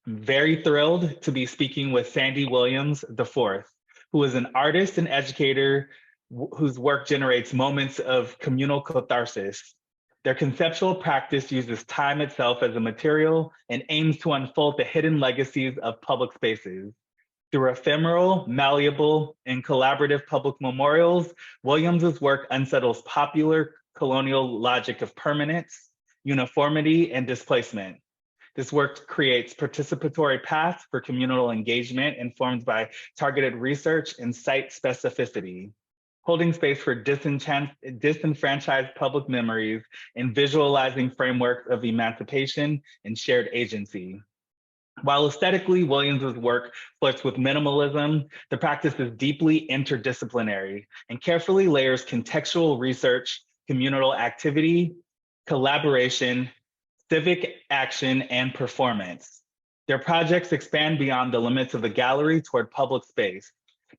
I'm very thrilled to be speaking with Sandy Williams IV, who is an artist and educator whose work generates moments of communal catharsis. Their conceptual practice uses time itself as a material and aims to unfold the hidden legacies of public spaces. Through ephemeral, malleable, and collaborative public memorials, Williams's work unsettles popular colonial logic of permanence, uniformity, and displacement. This work creates participatory paths for communal engagement informed by targeted research and site specificity, holding space for disenfranchised public memories and visualizing frameworks of emancipation and shared agency. While aesthetically, Williams's work flirts with minimalism, the practice is deeply interdisciplinary and carefully layers contextual research, communal activity, collaboration, civic action, and performance. Their projects expand beyond the limits of the gallery toward public space,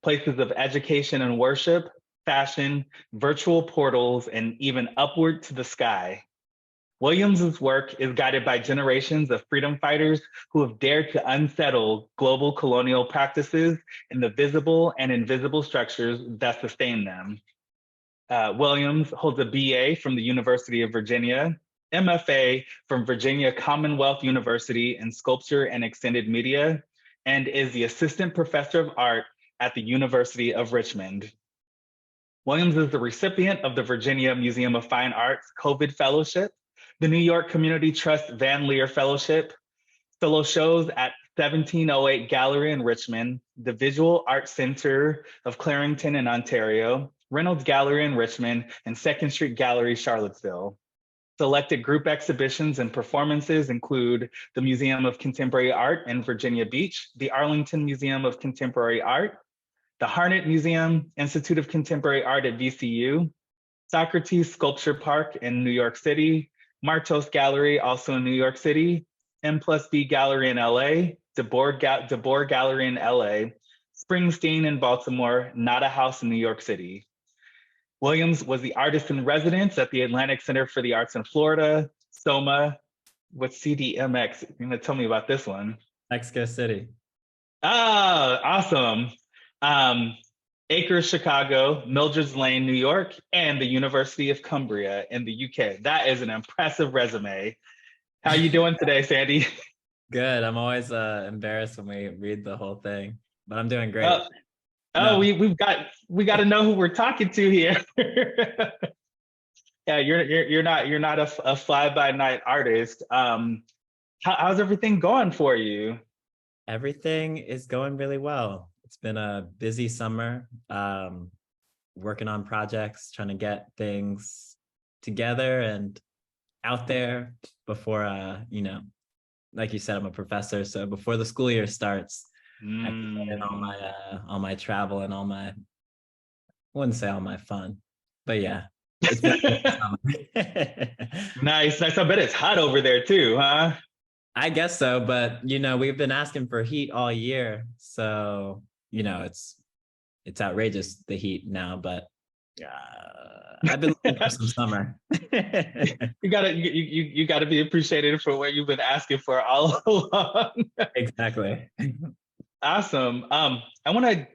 places of education and worship, fashion, virtual portals, and even upward to the sky. Williams's work is guided by generations of freedom fighters who have dared to unsettle global colonial practices and the visible and invisible structures that sustain them. Williams holds a BA from the University of Virginia, MFA from Virginia Commonwealth University in Sculpture and Extended Media, and is the Assistant Professor of Art at the University of Richmond. Williams is the recipient of the Virginia Museum of Fine Arts COVID Fellowship, the New York Community Trust Van Leer Fellowship, solo shows at 1708 Gallery in Richmond, the Visual Arts Center of Clarington in Ontario, Reynolds Gallery in Richmond, and Second Street Gallery, Charlottesville. Selected group exhibitions and performances include the Museum of Contemporary Art in Virginia Beach, the Arlington Museum of Contemporary Art, the Harnett Museum, Institute of Contemporary Art at VCU, Socrates Sculpture Park in New York City, Martos Gallery, also in New York City, M+B Gallery in LA, DeBoer Gallery in LA, Springsteen in Baltimore, Nada House in New York City. Williams was the artist in residence at the Atlantic Center for the Arts in Florida, SOMA, with CDMX. You're gonna tell me about this one. Mexico City. Ah, awesome. Acres, Chicago, Mildred's Lane, New York, and the University of Cumbria in the UK. That is an impressive resume. How you doing today, Sandy? Good. I'm always embarrassed when we read the whole thing, but I'm doing great. No. we got to know who we're talking to here. Yeah, you're not a fly-by-night artist. How's everything going for you? Everything is going really well. It's been a busy summer, working on projects, trying to get things together and out there before, like you said, I'm a professor. So before the school year starts, I can get in all my travel and I wouldn't say all my fun, but yeah. It's been Nice. I bet it's hot over there too, huh? I guess so, but we've been asking for heat all year, so it's outrageous, the heat now, but I've been looking for some summer. you gotta be appreciated for what you've been asking for all along. Exactly. Awesome. I want to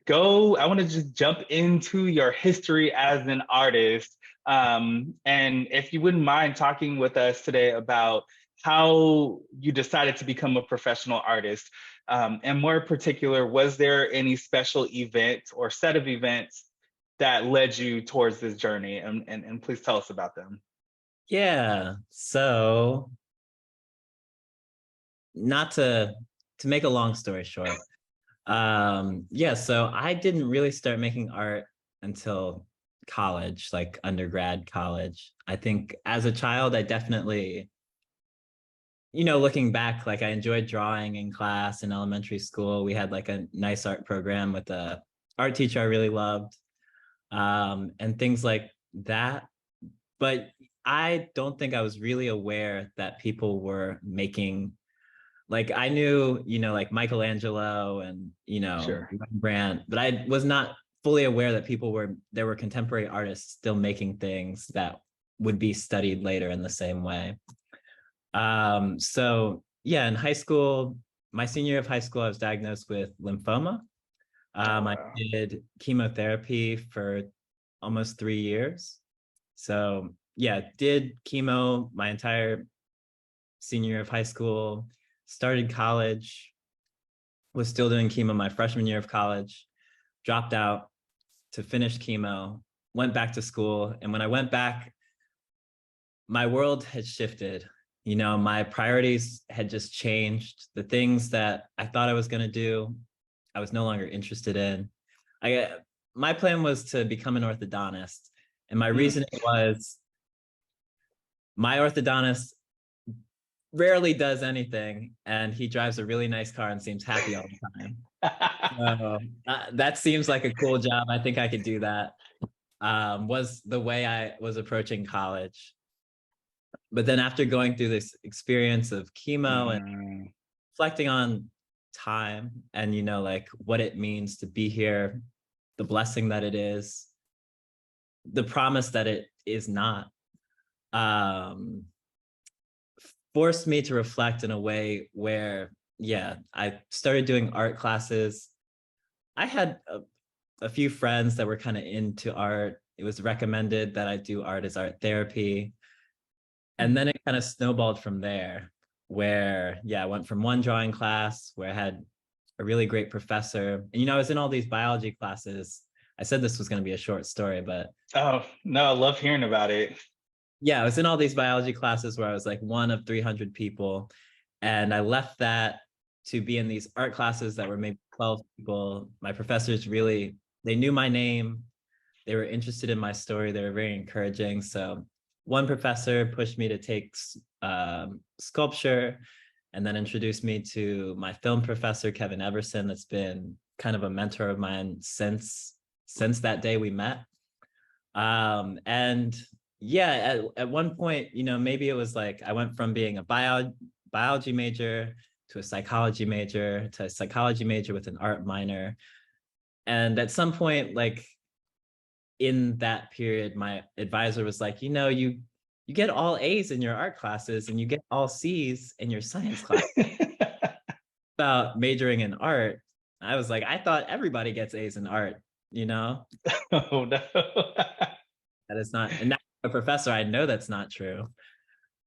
just jump into your history as an artist. And if you wouldn't mind talking with us today about how you decided to become a professional artist. And more particular, was there any special event or set of events that led you towards this journey? And please tell us about them. Yeah. So not to make a long story short, so I didn't really start making art until college, like undergrad college. I think as a child, I definitely, looking back, like I enjoyed drawing in class in elementary school. We had like a nice art program with a art teacher I really loved, and things like that. But I don't think I was really aware that people were making, like I knew, like Michelangelo and, Sure. Rembrandt, but I was not fully aware that there were contemporary artists still making things that would be studied later in the same way. So yeah, in high school, my senior year of high school, I was diagnosed with lymphoma. I Wow. did chemotherapy for almost 3 years. So yeah, did chemo my entire senior year of high school, started college, was still doing chemo my freshman year of college, dropped out to finish chemo, went back to school. And when I went back, my world had shifted. You know, my priorities had just changed. The things that I thought I was going to do, I was no longer interested in. My plan was to become an orthodontist. And my Mm. reasoning was my orthodontist rarely does anything, and he drives a really nice car and seems happy all the time. So that seems like a cool job. I think I could do that. Was the way I was approaching college. But then after going through this experience of chemo and Mm. reflecting on time and, you know, like what it means to be here, the blessing that it is, the promise that it is not, um, forced me to reflect in a way where, yeah, I started doing art classes. I had a few friends that were kind of into art. It was recommended that I do art as art therapy. And then it kind of snowballed from there, where, yeah, I went from one drawing class where I had a really great professor. And, you know, I was in all these biology classes. I said this was going to be a short story, but Oh, no, I love hearing about it. yeah, I was in all these biology classes where I was like one of 300 people. And I left that to be in these art classes that were maybe 12 people. My professors really, they knew my name. They were interested in my story. They were very encouraging. So one professor pushed me to take sculpture, and then introduced me to my film professor, Kevin Everson, that's been kind of a mentor of mine since that day we met. And yeah, at one point, you know, maybe it was like I went from being a biology major to a psychology major to a psychology major with an art minor. And at some point, like in that period, my advisor was like, you know, you get all A's in your art classes and you get all C's in your science class. About majoring in art, I was like, I thought everybody gets A's in art, you know? Oh, no. That is not, and now I'm a professor, I know that's not true.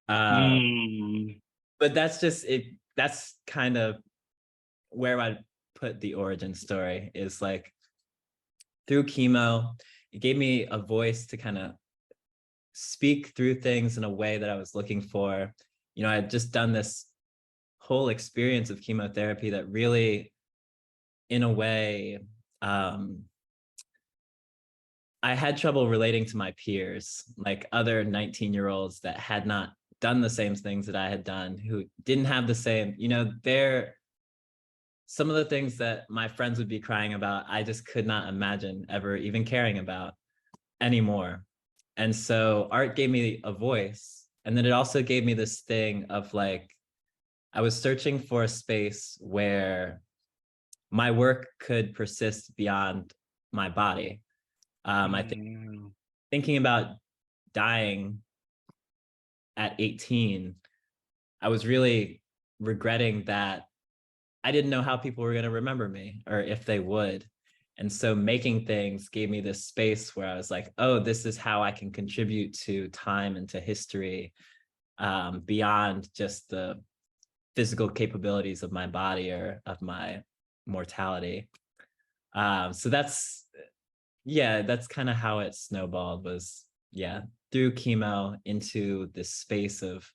Uh, Mm. but that's just it. That's kind of where I put the origin story, is like through chemo, it gave me a voice to kind of speak through things in a way that I was looking for. You know, I had just done this whole experience of chemotherapy that really, in a way, I had trouble relating to my peers, like other 19-year-olds that had not done the same things that I had done, who didn't have the same, you know, some of the things that my friends would be crying about, I just could not imagine ever even caring about anymore. And so art gave me a voice. And then it also gave me this thing of like, I was searching for a space where my work could persist beyond my body. I think Mm. thinking about dying at 18, I was really regretting that I didn't know how people were going to remember me or if they would. And so making things gave me this space where I was like, oh, this is how I can contribute to time and to history, beyond just the physical capabilities of my body or of my mortality. So that's kind of how it snowballed, was, yeah, through chemo into this space of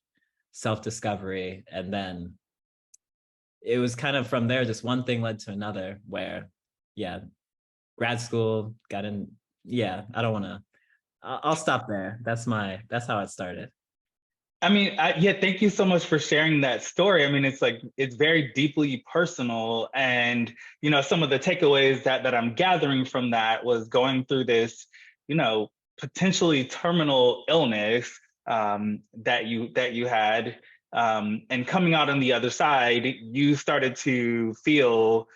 self-discovery. And then it was kind of from there, just one thing led to another, where, yeah, grad school got in. Yeah, I don't want to, I'll stop there. That's how it started. I mean, yeah, thank you so much for sharing that story. I mean, it's like, it's very deeply personal. And, you know, some of the takeaways that I'm gathering from that was going through this, you know, potentially terminal illness, that you had, and coming out on the other side, you started to feel,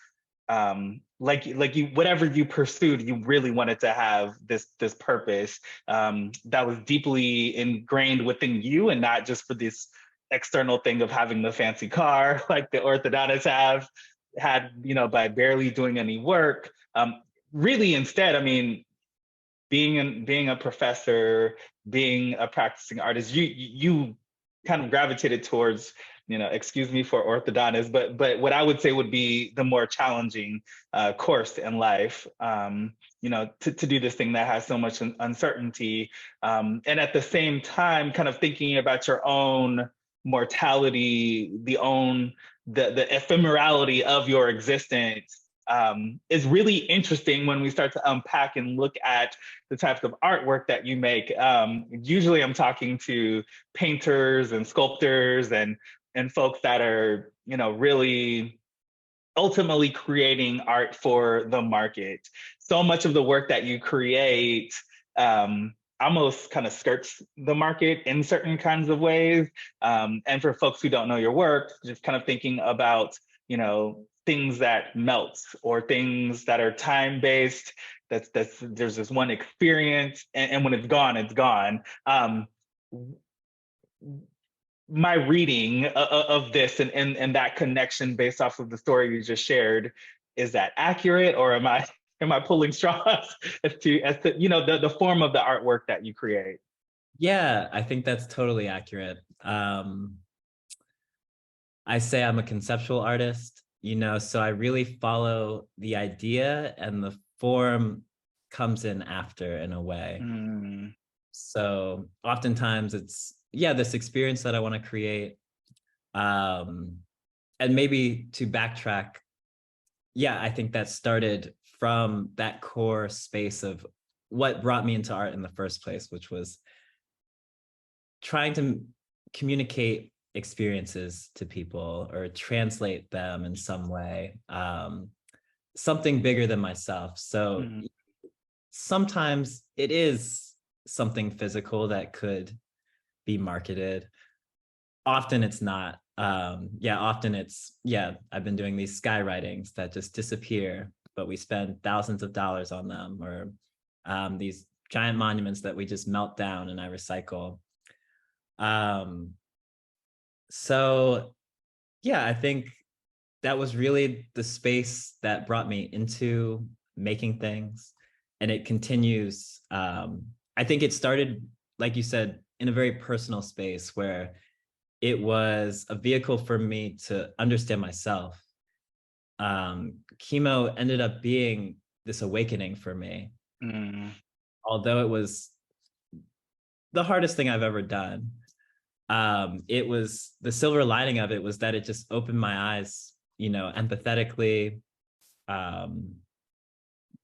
like you, whatever you pursued, you really wanted to have this purpose, that was deeply ingrained within you, and not just for this external thing of having the fancy car like the orthodontists have had, by barely doing any work. Really, instead, I mean, being a professor, being a practicing artist, you kind of gravitated towards, excuse me for orthodontist, but what I would say would be the more challenging course in life. To do this thing that has so much uncertainty, and at the same time, kind of thinking about your own mortality, the ephemerality of your existence, is really interesting when we start to unpack and look at the types of artwork that you make. Usually I'm talking to painters and sculptors and folks that are, really ultimately creating art for the market. So much of the work that you create almost kind of skirts the market in certain kinds of ways. And for folks who don't know your work, just kind of thinking about, things that melt or things that are time-based, that's there's this one experience, and when it's gone, it's gone. My reading of this and that connection based off of the story you just shared, is that accurate, or am I pulling straws as to the form of the artwork that you create? Yeah, I think that's totally accurate. I say I'm a conceptual artist, so I really follow the idea, and the form comes in after, in a way. So oftentimes it's, this experience that I want to create. And maybe to backtrack, I think that started from that core space of what brought me into art in the first place, which was trying to communicate experiences to people or translate them in some way, something bigger than myself. So sometimes it is something physical that could be marketed. Often it's not. Often it's, I've been doing these skywritings that just disappear, but we spend thousands of dollars on them, or these giant monuments that we just melt down and I recycle. So I think that was really the space that brought me into making things, and it continues. I think it started, like you said, in a very personal space where it was a vehicle for me to understand myself. Chemo ended up being this awakening for me. Although it was the hardest thing I've ever done, it was, the silver lining of it was that it just opened my eyes, empathetically,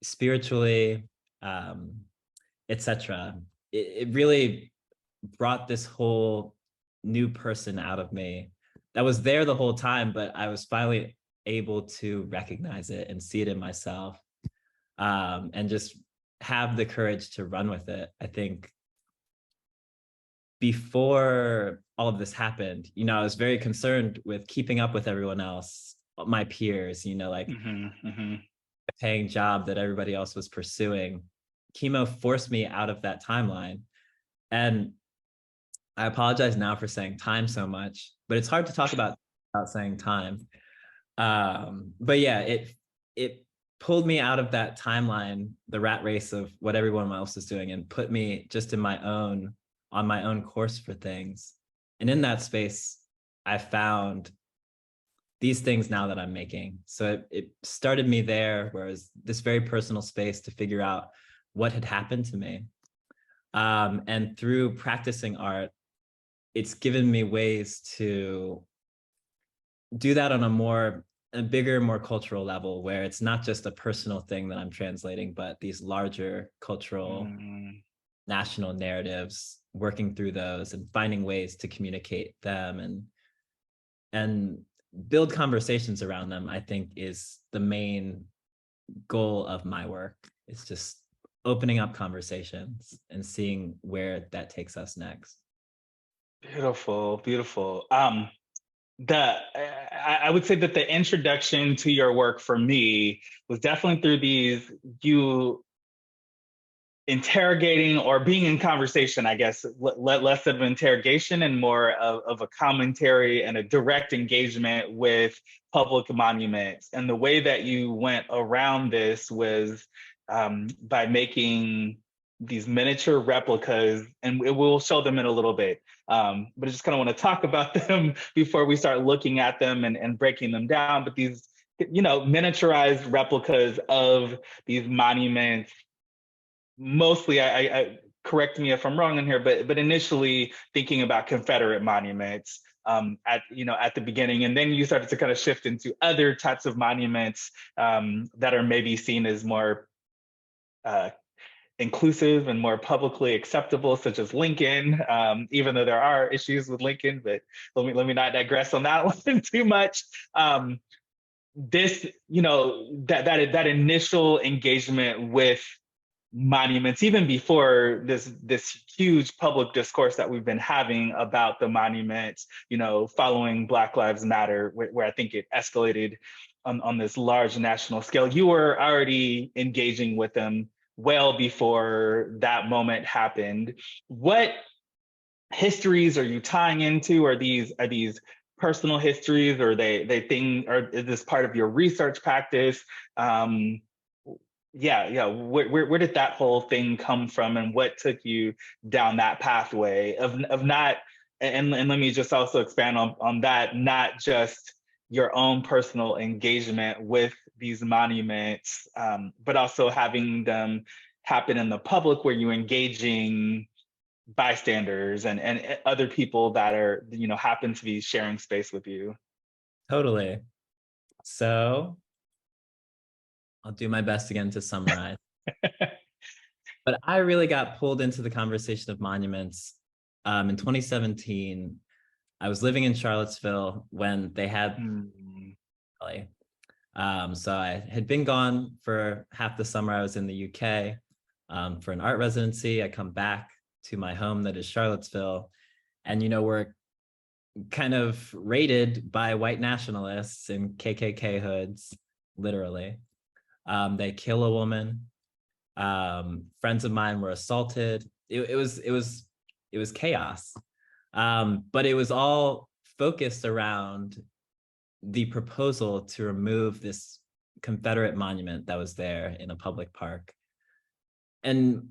spiritually, etc. It really brought this whole new person out of me that was there the whole time, but I was finally able to recognize it and see it in myself, and just have the courage to run with it. I think before all of this happened, I was very concerned with keeping up with everyone else, my peers, like a paying job that everybody else was pursuing. Chemo forced me out of that timeline. And I apologize now for saying time so much, but it's hard to talk about without saying time. But it pulled me out of that timeline, the rat race of what everyone else is doing, and put me just on my own course for things. And in that space, I found these things now that I'm making. So it started me there, whereas this very personal space to figure out what had happened to me. And through practicing art, it's given me ways to do that on a bigger, more cultural level, where it's not just a personal thing that I'm translating, but these larger cultural national narratives, working through those and finding ways to communicate them and build conversations around them, I think is the main goal of my work. It's just opening up conversations and seeing where that takes us next. Beautiful, beautiful. I would say that the introduction to your work for me was definitely through these, interrogating or being in conversation, I guess, less of an interrogation and more of a commentary and a direct engagement with public monuments. And the way that you went around this was by making these miniature replicas, and we'll show them in a little bit. But I just kind of want to talk about them before we start looking at them and breaking them down. But these, miniaturized replicas of these monuments, mostly, I correct me if I'm wrong in here, but initially thinking about Confederate monuments at the beginning, and then you started to kind of shift into other types of monuments that are maybe seen as more inclusive and more publicly acceptable, such as Lincoln, even though there are issues with Lincoln, but let me not digress on that one too much. This, that initial engagement with monuments, even before this huge public discourse that we've been having about the monuments, following Black Lives Matter, where I think it escalated on this large national scale, you were already engaging with them well before that moment happened. What histories are you tying into? Are these personal histories, or is this part of your research practice? Where did that whole thing come from, and what took you down that pathway of not, and let me just also expand on that, not just your own personal engagement with these monuments, but also having them happen in the public, where you're engaging bystanders and other people that are, happen to be sharing space with you. Totally. So I'll do my best again to summarize. But I really got pulled into the conversation of monuments in 2017. I was living in Charlottesville when they had so I had been gone for half the summer. I was in the UK for an art residency. I come back to my home that is Charlottesville, and we're kind of raided by white nationalists in KKK hoods, literally. They kill a woman. Friends of mine were assaulted. It was chaos. But it was all focused around the proposal to remove this Confederate monument that was there in a public park. And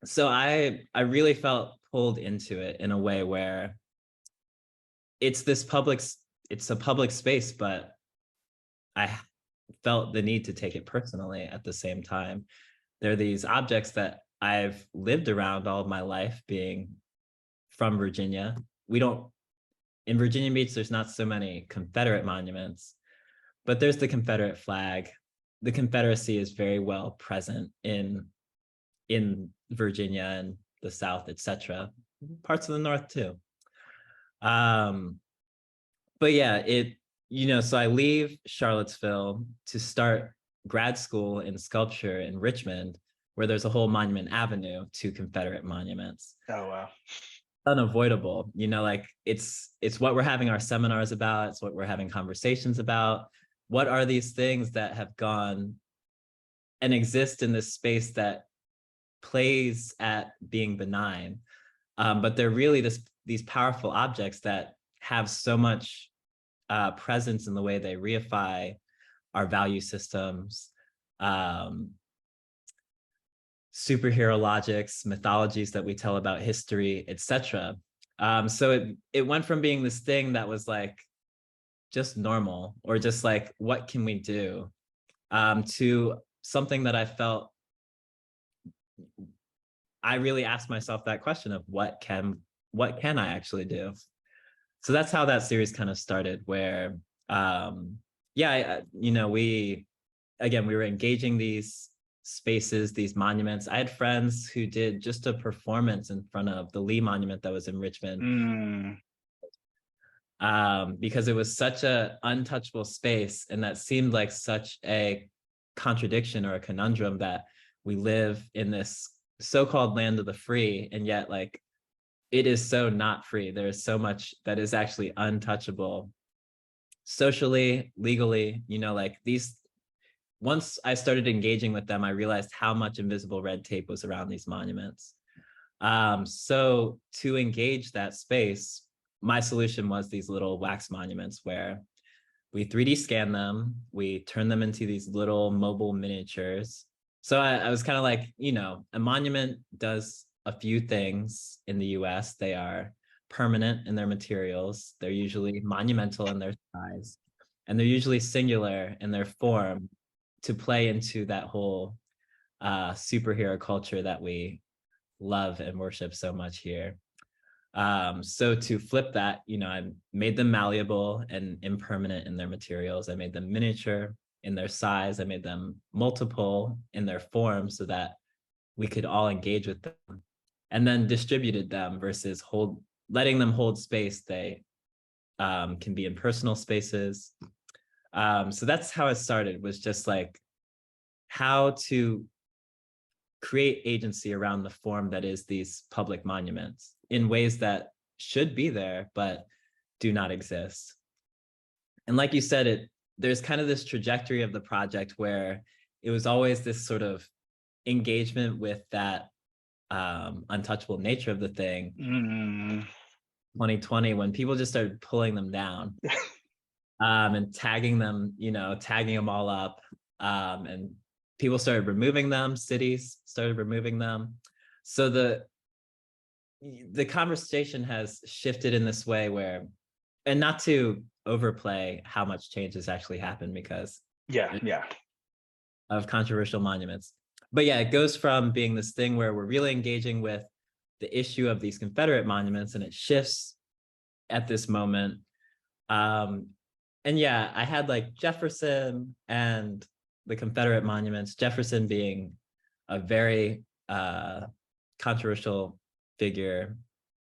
so I really felt pulled into it in a way where it's a public space, but I felt the need to take it personally at the same time. There are these objects that I've lived around all of my life, being from Virginia. In Virginia Beach, there's not so many Confederate monuments, but there's the Confederate flag. The Confederacy is very well present in Virginia and the South, etc., parts of the North too. But yeah, so I leave Charlottesville to start grad school in sculpture in Richmond, where there's a whole monument avenue to Confederate monuments. Oh, wow. Unavoidable, it's what we're having our seminars about. It's what we're having conversations about. What are these things that have gone and exist in this space that plays at being benign, but they're really these powerful objects that have so much presence in the way they reify our value systems, superhero logics, mythologies that we tell about history, etc. So it went from being this thing that was like just normal, or just like, what can we do, to something that I felt, I really asked myself that question of what can I actually do? So that's how that series kind of started, where we were engaging these spaces, these monuments. I had friends who did just a performance in front of the Lee Monument that was in Richmond, because it was such a untouchable space, and that seemed like such a contradiction or a conundrum, that we live in this so-called land of the free, and yet it is so not free. There is so much that is actually untouchable socially, legally, once I started engaging with them, I realized how much invisible red tape was around these monuments. So to engage that space, my solution was these little wax monuments where we 3D scan them, we turn them into these little mobile miniatures. So I was kind of like, you know, a monument does a few things in the US. They are permanent in their materials, they're usually monumental in their size, and they're usually singular in their form to play into that whole superhero culture that we love and worship so much here. So to flip that, you know, I made them malleable and impermanent in their materials. I made them miniature in their size. I made them multiple in their form so that we could all engage with them, and then distributed them versus letting them hold space. They can be in personal spaces. So that's how it started, was just like how to create agency around the form that is these public monuments in ways that should be there, but do not exist. And like you said, there's kind of this trajectory of the project where it was always this sort of engagement with that untouchable nature of the thing. 2020, when people just started pulling them down and tagging them, you know, tagging them all up, and people started removing them, cities started removing them. So the conversation has shifted in this way where, and not to overplay how much change has actually happened because of controversial monuments. But yeah, it goes from being this thing where we're really engaging with the issue of these Confederate monuments, and it shifts at this moment. And yeah, I had like Jefferson and the Confederate monuments, Jefferson being a very controversial figure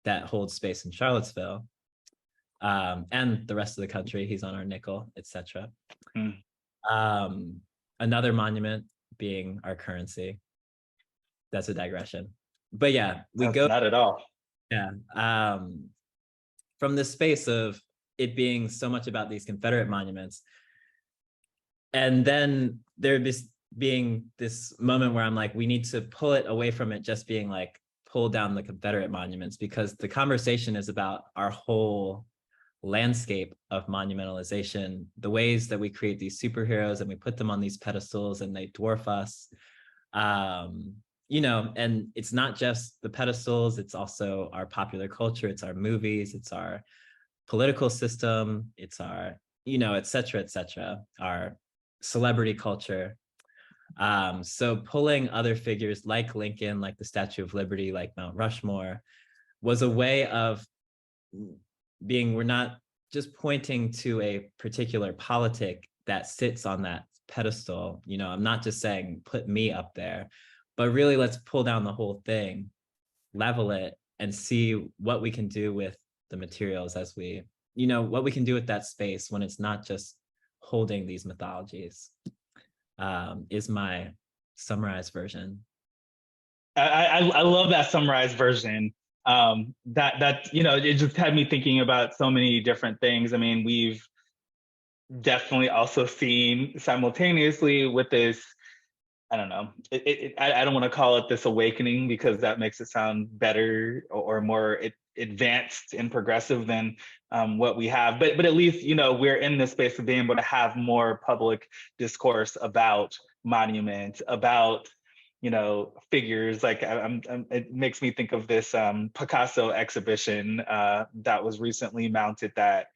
that holds space in Charlottesville, and the rest of the country. He's on our nickel, etc. Another monument being our currency. That's a digression. But yeah, Not at all. Yeah. From the space of it being so much about these Confederate monuments, and then there being this moment where I'm like, we need to pull it away from it just being like, pull down the Confederate monuments, because the conversation is about our whole landscape of monumentalization, the ways that we create these superheroes and we put them on these pedestals and they dwarf us. You know, and it's not just the pedestals, it's also our popular culture, it's our movies, it's our political system, it's our, you know, et cetera, our celebrity culture. So pulling other figures like Lincoln, like the Statue of Liberty, like Mount Rushmore, was a way of being, we're not just pointing to a particular politic that sits on that pedestal. You know, I'm not just saying, put me up there, but really let's pull down the whole thing, level it, and see what we can do with the materials as we, you know, what we can do with that space when it's not just holding these mythologies, is my summarized version. I love that summarized version. That you know, it just had me thinking about so many different things. I mean, we've definitely also seen simultaneously with this, I don't know, I don't want to call it this awakening because that makes it sound better or more advanced and progressive than what we have. But at least, you know, we're in this space of being able to have more public discourse about monuments, about, you know, figures. Like it makes me think of this Picasso exhibition that was recently mounted that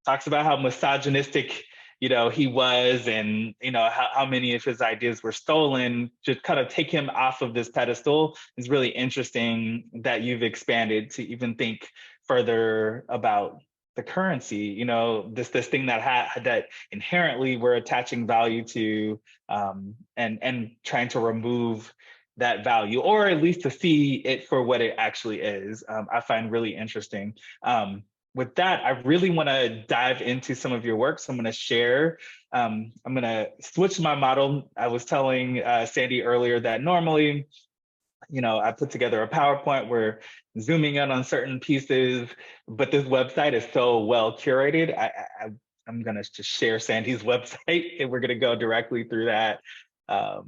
talks about how misogynistic, you know, he was, and, you know, how many of his ideas were stolen. Just kind of take him off of this pedestal is really interesting that you've expanded to even think further about the currency, you know, this thing that inherently we're attaching value to, and trying to remove that value, or at least to see it for what it actually is. I find really interesting. With that, I really want to dive into some of your work. So I'm going to share. I'm going to switch my model. I was telling Sandy earlier that normally, you know, I put together a PowerPoint, we're zooming in on certain pieces, but this website is so well curated. I'm gonna just share Sandy's website, and we're gonna go directly through that. So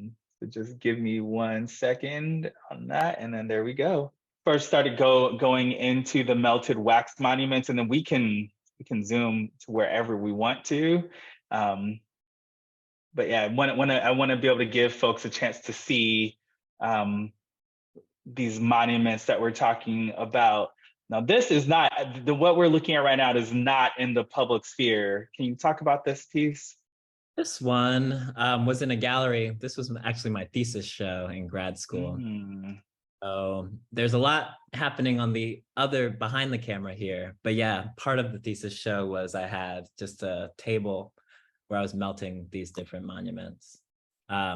just give me 1 second on that, and then there we go. First started going into the melted wax monuments, and then we can zoom to wherever we want to. But yeah, I want to be able to give folks a chance to see these monuments that we're talking about. Now, this is not what we're looking at right now is not in the public sphere. Can you talk about this piece? This one was in a gallery. This was actually my thesis show in grad school. So there's a lot happening on the other behind the camera here. But yeah, part of the thesis show was I had just a table where I was melting these different monuments.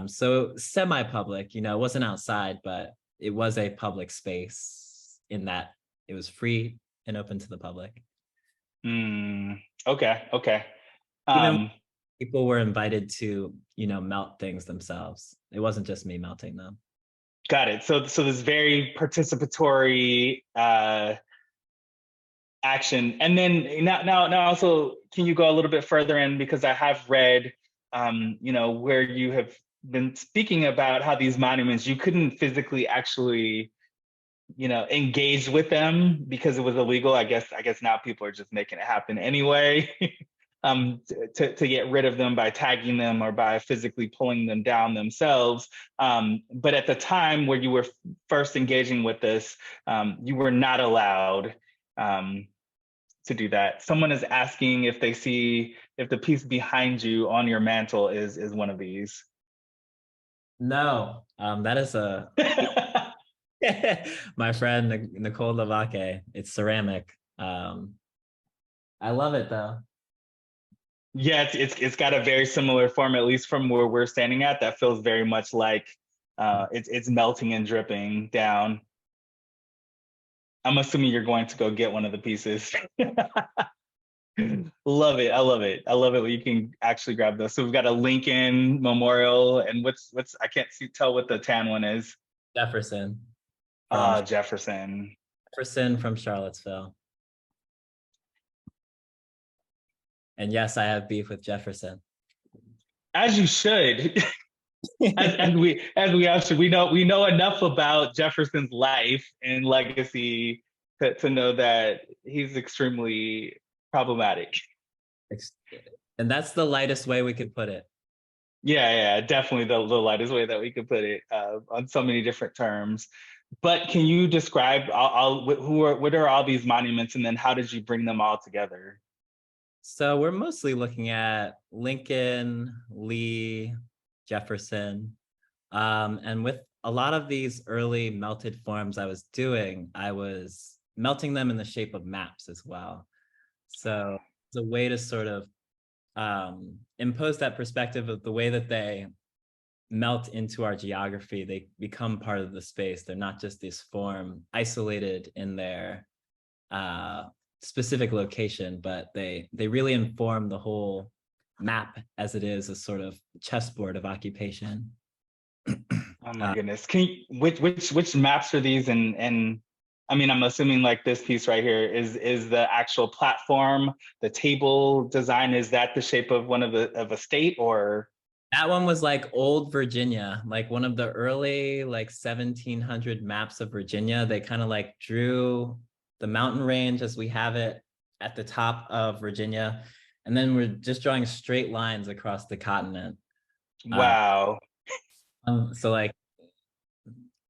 So semi-public, you know, it wasn't outside, but it was a public space in that it was free and open to the public. Okay. Even people were invited to, you know, melt things themselves. It wasn't just me melting them. Got it. So this very participatory action. And then now also, can you go a little bit further in, because I have read, you know, where you have been speaking about how these monuments, you couldn't physically actually, you know, engage with them because it was illegal. I guess now people are just making it happen anyway. To get rid of them by tagging them or by physically pulling them down themselves. But at the time where you were first engaging with this, you were not allowed to do that. Someone is asking if they see if the piece behind you on your mantle is one of these. No, that is a my friend Nicole Lavaque. It's ceramic. I love it though. Yeah, it's got a very similar form, at least from where we're standing at. That feels very much like it's melting and dripping down. I'm assuming you're going to go get one of the pieces. Love it. I love it. I love it when you can actually grab those. So we've got a Lincoln Memorial, and what's I can't tell what the tan one is. Jefferson. Jefferson. Jefferson from Charlottesville. And yes, I have beef with Jefferson. As you should. as we actually we know enough about Jefferson's life and legacy to know that he's extremely problematic. And that's the lightest way we could put it. Yeah, definitely the lightest way that we could put it, on so many different terms. But can you describe what are all these monuments, and then how did you bring them all together? So we're mostly looking at Lincoln, Lee, Jefferson. And with a lot of these early melted forms I was doing, I was melting them in the shape of maps as well. So it's a way to sort of impose that perspective of the way that they melt into our geography. They become part of the space. They're not just this form isolated in their specific location, but they really inform the whole map as it is a sort of chessboard of occupation. Oh my goodness. Can you, which maps are these? And I mean, I'm assuming like this piece right here is the actual platform, the table design, is that the shape of a state, or? That one was like old Virginia, like one of the early like 1700 maps of Virginia. They kind of like drew the mountain range as we have it at the top of Virginia. And then we're just drawing straight lines across the continent. Wow. So like,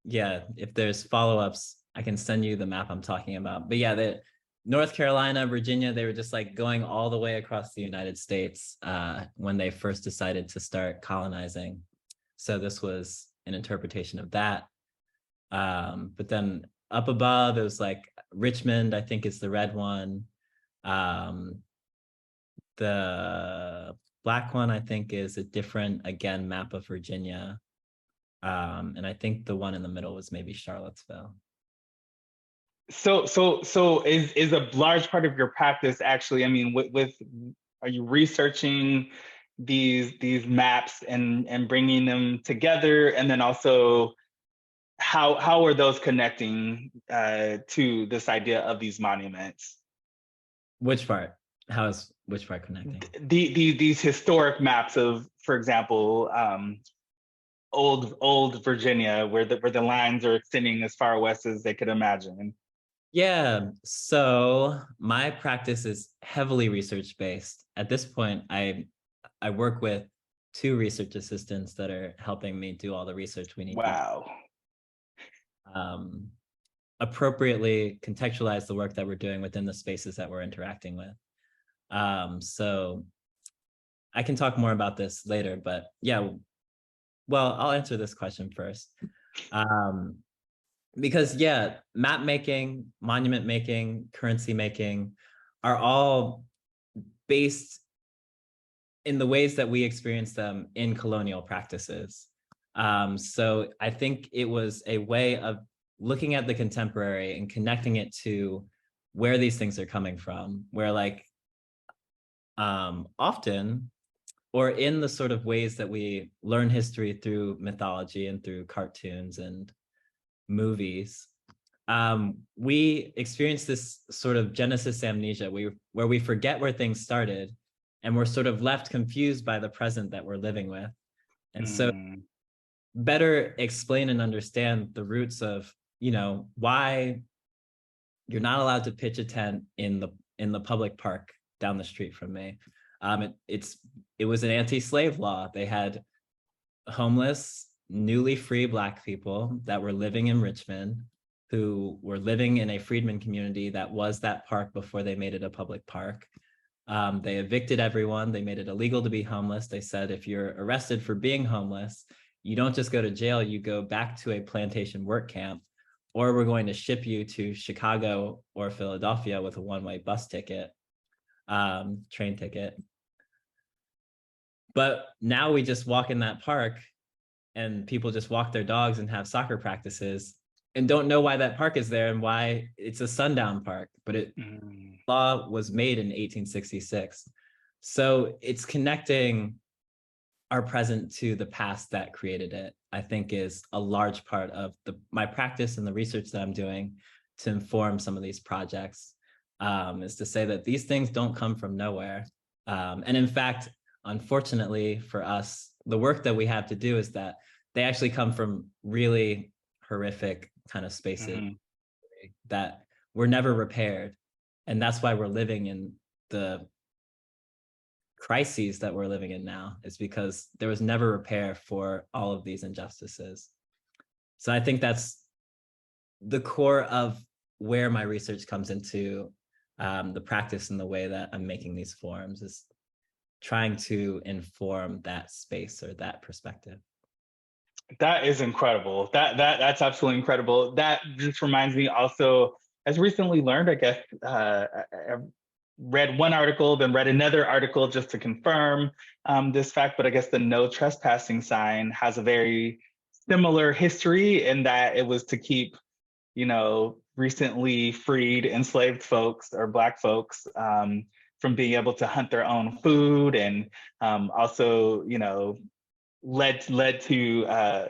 yeah, if there's follow-ups, I can send you the map I'm talking about. But yeah, the North Carolina, Virginia, they were just like going all the way across the United States when they first decided to start colonizing. So this was an interpretation of that. But then up above, it was like Richmond, I think is the red one. The black one, I think, is a different, again, map of Virginia. And I think the one in the middle was maybe Charlottesville. So is a large part of your practice actually, I mean, with are you researching these maps and bringing them together, and then also how are those connecting to this idea of these monuments? Which part? How is Which part connecting? These historic maps of, for example, old Virginia, where the lines are extending as far west as they could imagine. Yeah, so my practice is heavily research-based. At this point, I work with 2 research assistants that are helping me do all the research we need to Wow. appropriately contextualize the work that we're doing within the spaces that we're interacting with. So I can talk more about this later, but yeah, well, I'll answer this question first. Because yeah, map making, monument making, currency making are all based in the ways that we experience them in colonial practices. So I think it was a way of looking at the contemporary and connecting it to where these things are coming from, where like often, or in the sort of ways that we learn history through mythology and through cartoons and movies, we experience this sort of Genesis amnesia where we forget where things started and we're sort of left confused by the present that we're living with. And so better explain and understand the roots of, you know, why you're not allowed to pitch a tent in the public park down the street from me. It was an anti-slave law. They had homeless, newly free Black people that were living in Richmond, who were living in a freedmen community that was that park before they made it a public park. They evicted everyone. They made it illegal to be homeless. They said, if you're arrested for being homeless, you don't just go to jail, you go back to a plantation work camp, or we're going to ship you to Chicago or Philadelphia with a one-way bus ticket, train ticket. But now we just walk in that park and people just walk their dogs and have soccer practices and don't know why that park is there and why it's a sundown park, but law was made in 1866. So it's connecting our present to the past that created it, I think is a large part of my practice and the research that I'm doing to inform some of these projects, is to say that these things don't come from nowhere. And in fact, unfortunately for us, the work that we have to do is that they actually come from really horrific kind of spaces that were never repaired. And that's why we're living in the crises that we're living in now, is because there was never repair for all of these injustices. So I think that's the core of where my research comes into the practice and the way that I'm making these forms, is trying to inform that space or that perspective. That is incredible. That's absolutely incredible. That just reminds me also, as recently learned, I guess, I read one article, then read another article just to confirm this fact, but I guess the no trespassing sign has a very similar history in that it was to keep, you know, recently freed enslaved folks or Black folks from being able to hunt their own food, and also, you know, led to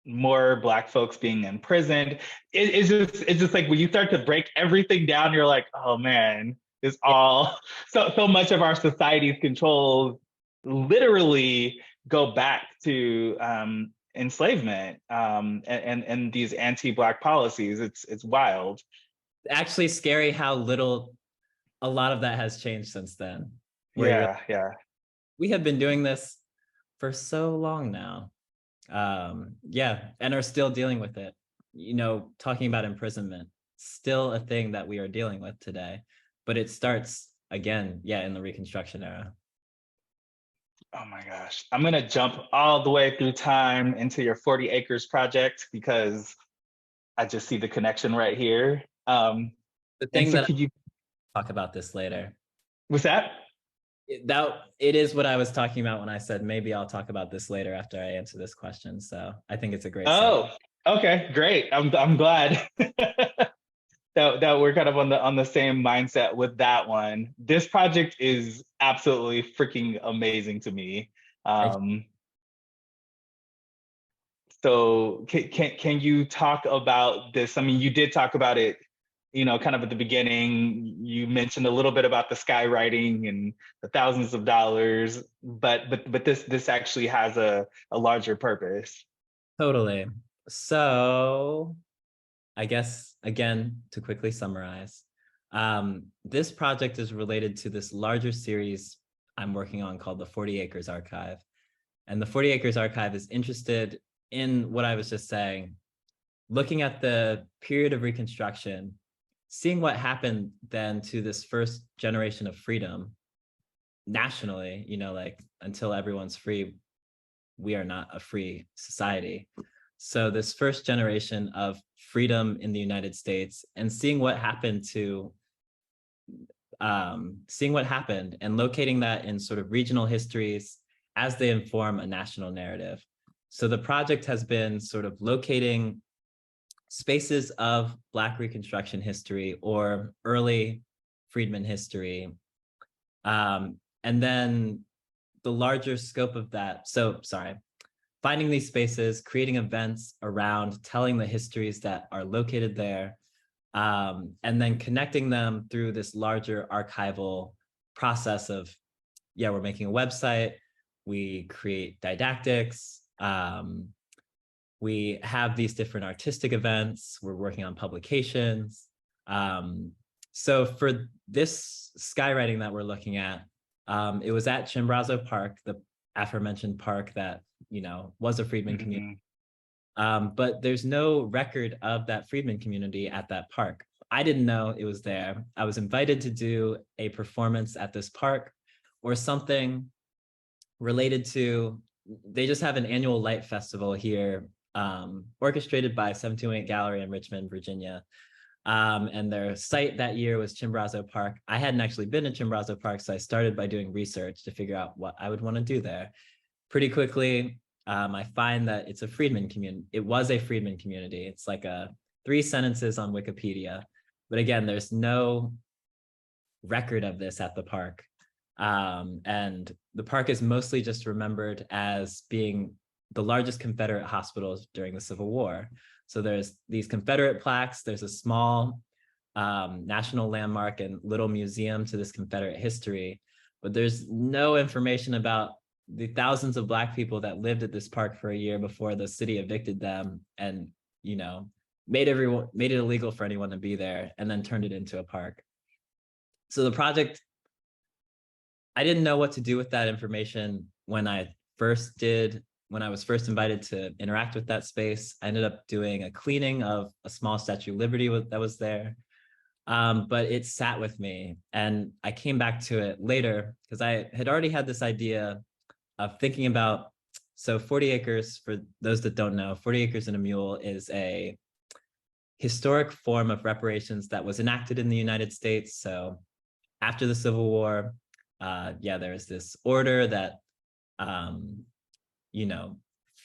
more Black folks being imprisoned. It's just like when you start to break everything down, you're like, oh man, it's all so much of our society's controls literally go back to enslavement and these anti-Black policies. It's wild. Actually scary how little a lot of that has changed since then. Yeah. We have been doing this for so long now. Yeah, and are still dealing with it. You know, talking about imprisonment, still a thing that we are dealing with today, but it starts again, yeah, in the Reconstruction era. Oh my gosh. I'm going to jump all the way through time into your 40 Acres project because I just see the connection right here. The thing so that could you talk about this later. What's that? It is what I was talking about when I said maybe I'll talk about this later after I answer this question. So I think it's a great Oh, okay, great. I'm glad that we're kind of on the same mindset with that one. This project is absolutely freaking amazing to me. So can you talk about this? I mean, you did talk about it kind of at the beginning, you mentioned a little bit about the skywriting and the thousands of dollars, but this actually has a larger purpose. Totally. So I guess, again, to quickly summarize, this project is related to this larger series I'm working on called the 40 Acres Archive. And the 40 Acres Archive is interested in what I was just saying, looking at the period of Reconstruction, seeing what happened then to this first generation of freedom nationally, like until everyone's free, we are not a free society. So this first generation of freedom in the United States, and seeing what happened and locating that in sort of regional histories as they inform a national narrative. So the project has been sort of locating spaces of Black Reconstruction history or early freedmen history. And then the larger scope of that, finding these spaces, creating events around telling the histories that are located there, and then connecting them through this larger archival process of, we're making a website, we create didactics, we have these different artistic events, we're working on publications. So for this skywriting that we're looking at, it was at Chimborazo Park, the aforementioned park that, was a freedmen community. But there's no record of that freedmen community at that park. I didn't know it was there. I was invited to do a performance at this park or something related to, they just have an annual light festival here, orchestrated by 728 Gallery in Richmond, Virginia. And their site that year was Chimborazo Park. I hadn't actually been to Chimborazo Park, so I started by doing research to figure out what I would want to do there. Pretty quickly, I find that it's a freedmen community. It was a freedmen community. It's like 3 sentences on Wikipedia. But again, there's no record of this at the park. And the park is mostly just remembered as being the largest Confederate hospital during the Civil War. So there's these Confederate plaques, there's a small national landmark and little museum to this Confederate history, but there's no information about the thousands of Black people that lived at this park for a year before the city evicted them and, made it illegal for anyone to be there and then turned it into a park. So the project, I didn't know what to do with that information when I was first invited to interact with that space. I ended up doing a cleaning of a small Statue of Liberty that was there. But it sat with me and I came back to it later because I had already had this idea of thinking about, so 40 acres, for those that don't know, 40 acres and a mule is a historic form of reparations that was enacted in the United States. So after the Civil War, there's this order that,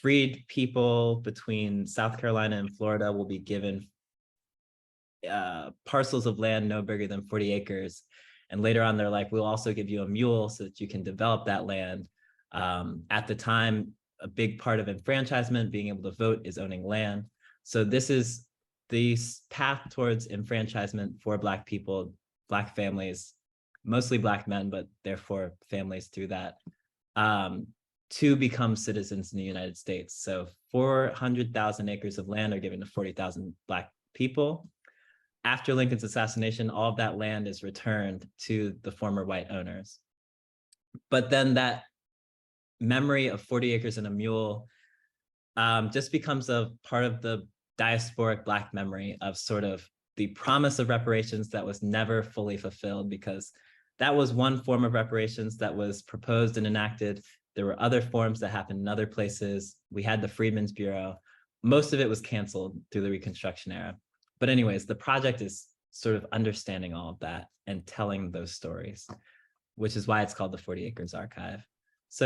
freed people between South Carolina and Florida will be given parcels of land no bigger than 40 acres. And later on, they're like, we'll also give you a mule so that you can develop that land. At the time, a big part of enfranchisement, being able to vote, is owning land. So this is the path towards enfranchisement for Black people, Black families, mostly Black men, but therefore families through that, to become citizens in the United States. So 400,000 acres of land are given to 40,000 Black people. After Lincoln's assassination, all of that land is returned to the former white owners. But then that memory of 40 acres and a mule just becomes a part of the diasporic Black memory of sort of the promise of reparations that was never fully fulfilled, because that was one form of reparations that was proposed and enacted. There were other forms that happened in other places. We had the Freedmen's Bureau. Most of it was canceled through the Reconstruction era. But anyways, the project is sort of understanding all of that and telling those stories, which is why it's called the 40 Acres Archive. So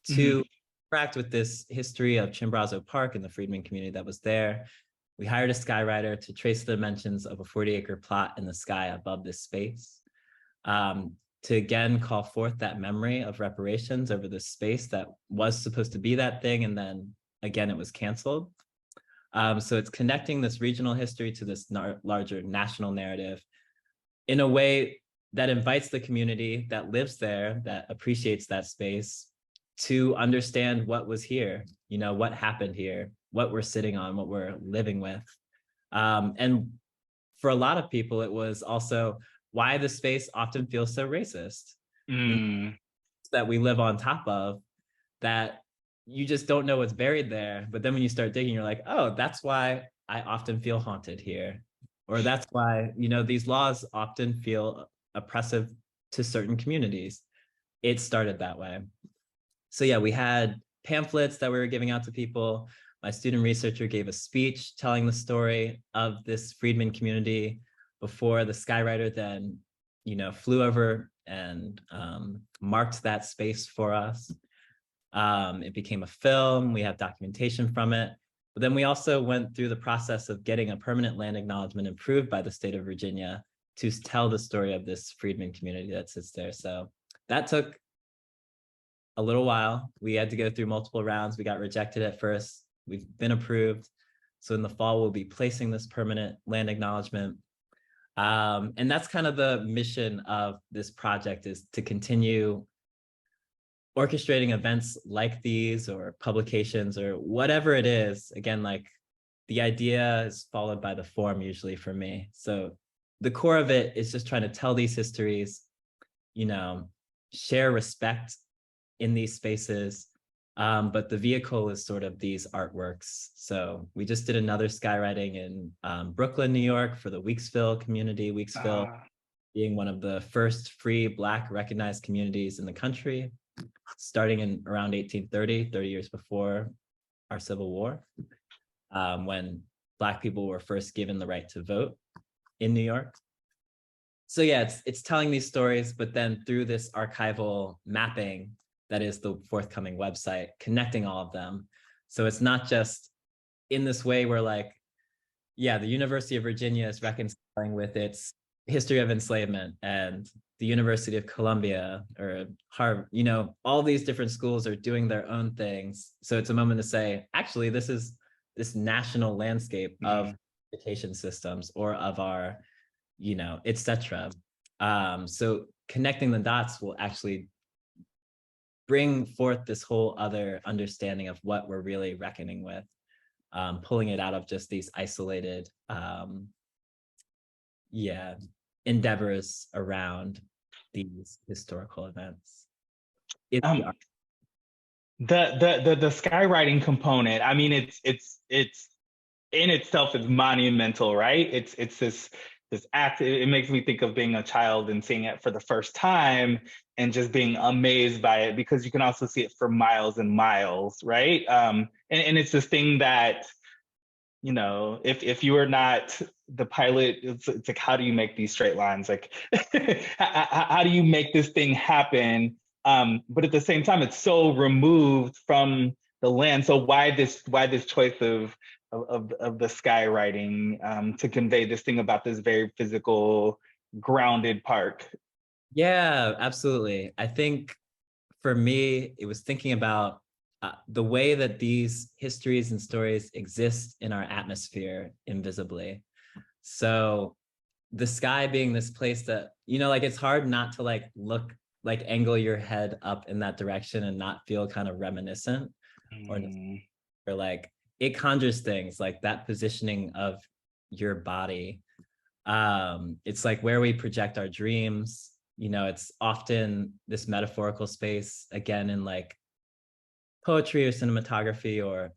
to interact with this history of Chimborazo Park and the freedmen community that was there, we hired a skywriter to trace the dimensions of a 40-acre plot in the sky above this space, to again call forth that memory of reparations over this space that was supposed to be that thing, and then again it was canceled. So it's connecting this regional history to this larger national narrative in a way that invites the community that lives there, that appreciates that space, to understand what was here, what happened here, what we're sitting on, what we're living with. And for a lot of people, it was also why the space often feels so racist, that we live on top of, that you just don't know what's buried there. But then when you start digging, you're like, oh, that's why I often feel haunted here. Or that's why, these laws often feel oppressive to certain communities. It started that way. So yeah, we had pamphlets that we were giving out to people. My student researcher gave a speech telling the story of this freedman community before the Skywriter then, flew over and marked that space for us. It became a film. We have documentation from it. But then we also went through the process of getting a permanent land acknowledgement approved by the state of Virginia to tell the story of this freedman community that sits there. So that took a little while. We had to go through multiple rounds. We got rejected at first. We've been approved. So in the fall, we'll be placing this permanent land acknowledgement. And that's kind of the mission of this project, is to continue orchestrating events like these, or publications, or whatever it is. Again, like, the idea is followed by the form usually for me. So the core of it is just trying to tell these histories, share respect in these spaces. But the vehicle is sort of these artworks. So we just did another skywriting in Brooklyn, New York, for the Weeksville community. Weeksville being one of the first free Black recognized communities in the country, starting in around 1830, 30 years before our Civil War, when Black people were first given the right to vote in New York. So yeah, it's telling these stories, but then through this archival mapping that is the forthcoming website, connecting all of them. So it's not just in this way where, like, yeah, the University of Virginia is reconciling with its history of enslavement, and the University of Columbia or Harvard, all these different schools are doing their own things. So it's a moment to say, actually, this is this national landscape of education systems, or of our, etc. So connecting the dots will actually bring forth this whole other understanding of what we're really reckoning with, pulling it out of just these isolated, endeavors around these historical events. The skywriting component, I mean, it's in itself is monumental, right? It's this act. It makes me think of being a child and seeing it for the first time and just being amazed by it, because you can also see it for miles and miles, right? And it's this thing that, if you are not the pilot, it's like, how do you make these straight lines? Like, how do you make this thing happen? But at the same time, it's so removed from the land. So why this choice of the skywriting to convey this thing about this very physical, grounded park? Yeah, absolutely. I think for me, it was thinking about the way that these histories and stories exist in our atmosphere invisibly. So the sky being this place that, it's hard not to look, angle your head up in that direction and not feel kind of reminiscent, or it conjures things like that positioning of your body. It's like where we project our dreams. It's often this metaphorical space, again, in poetry or cinematography or,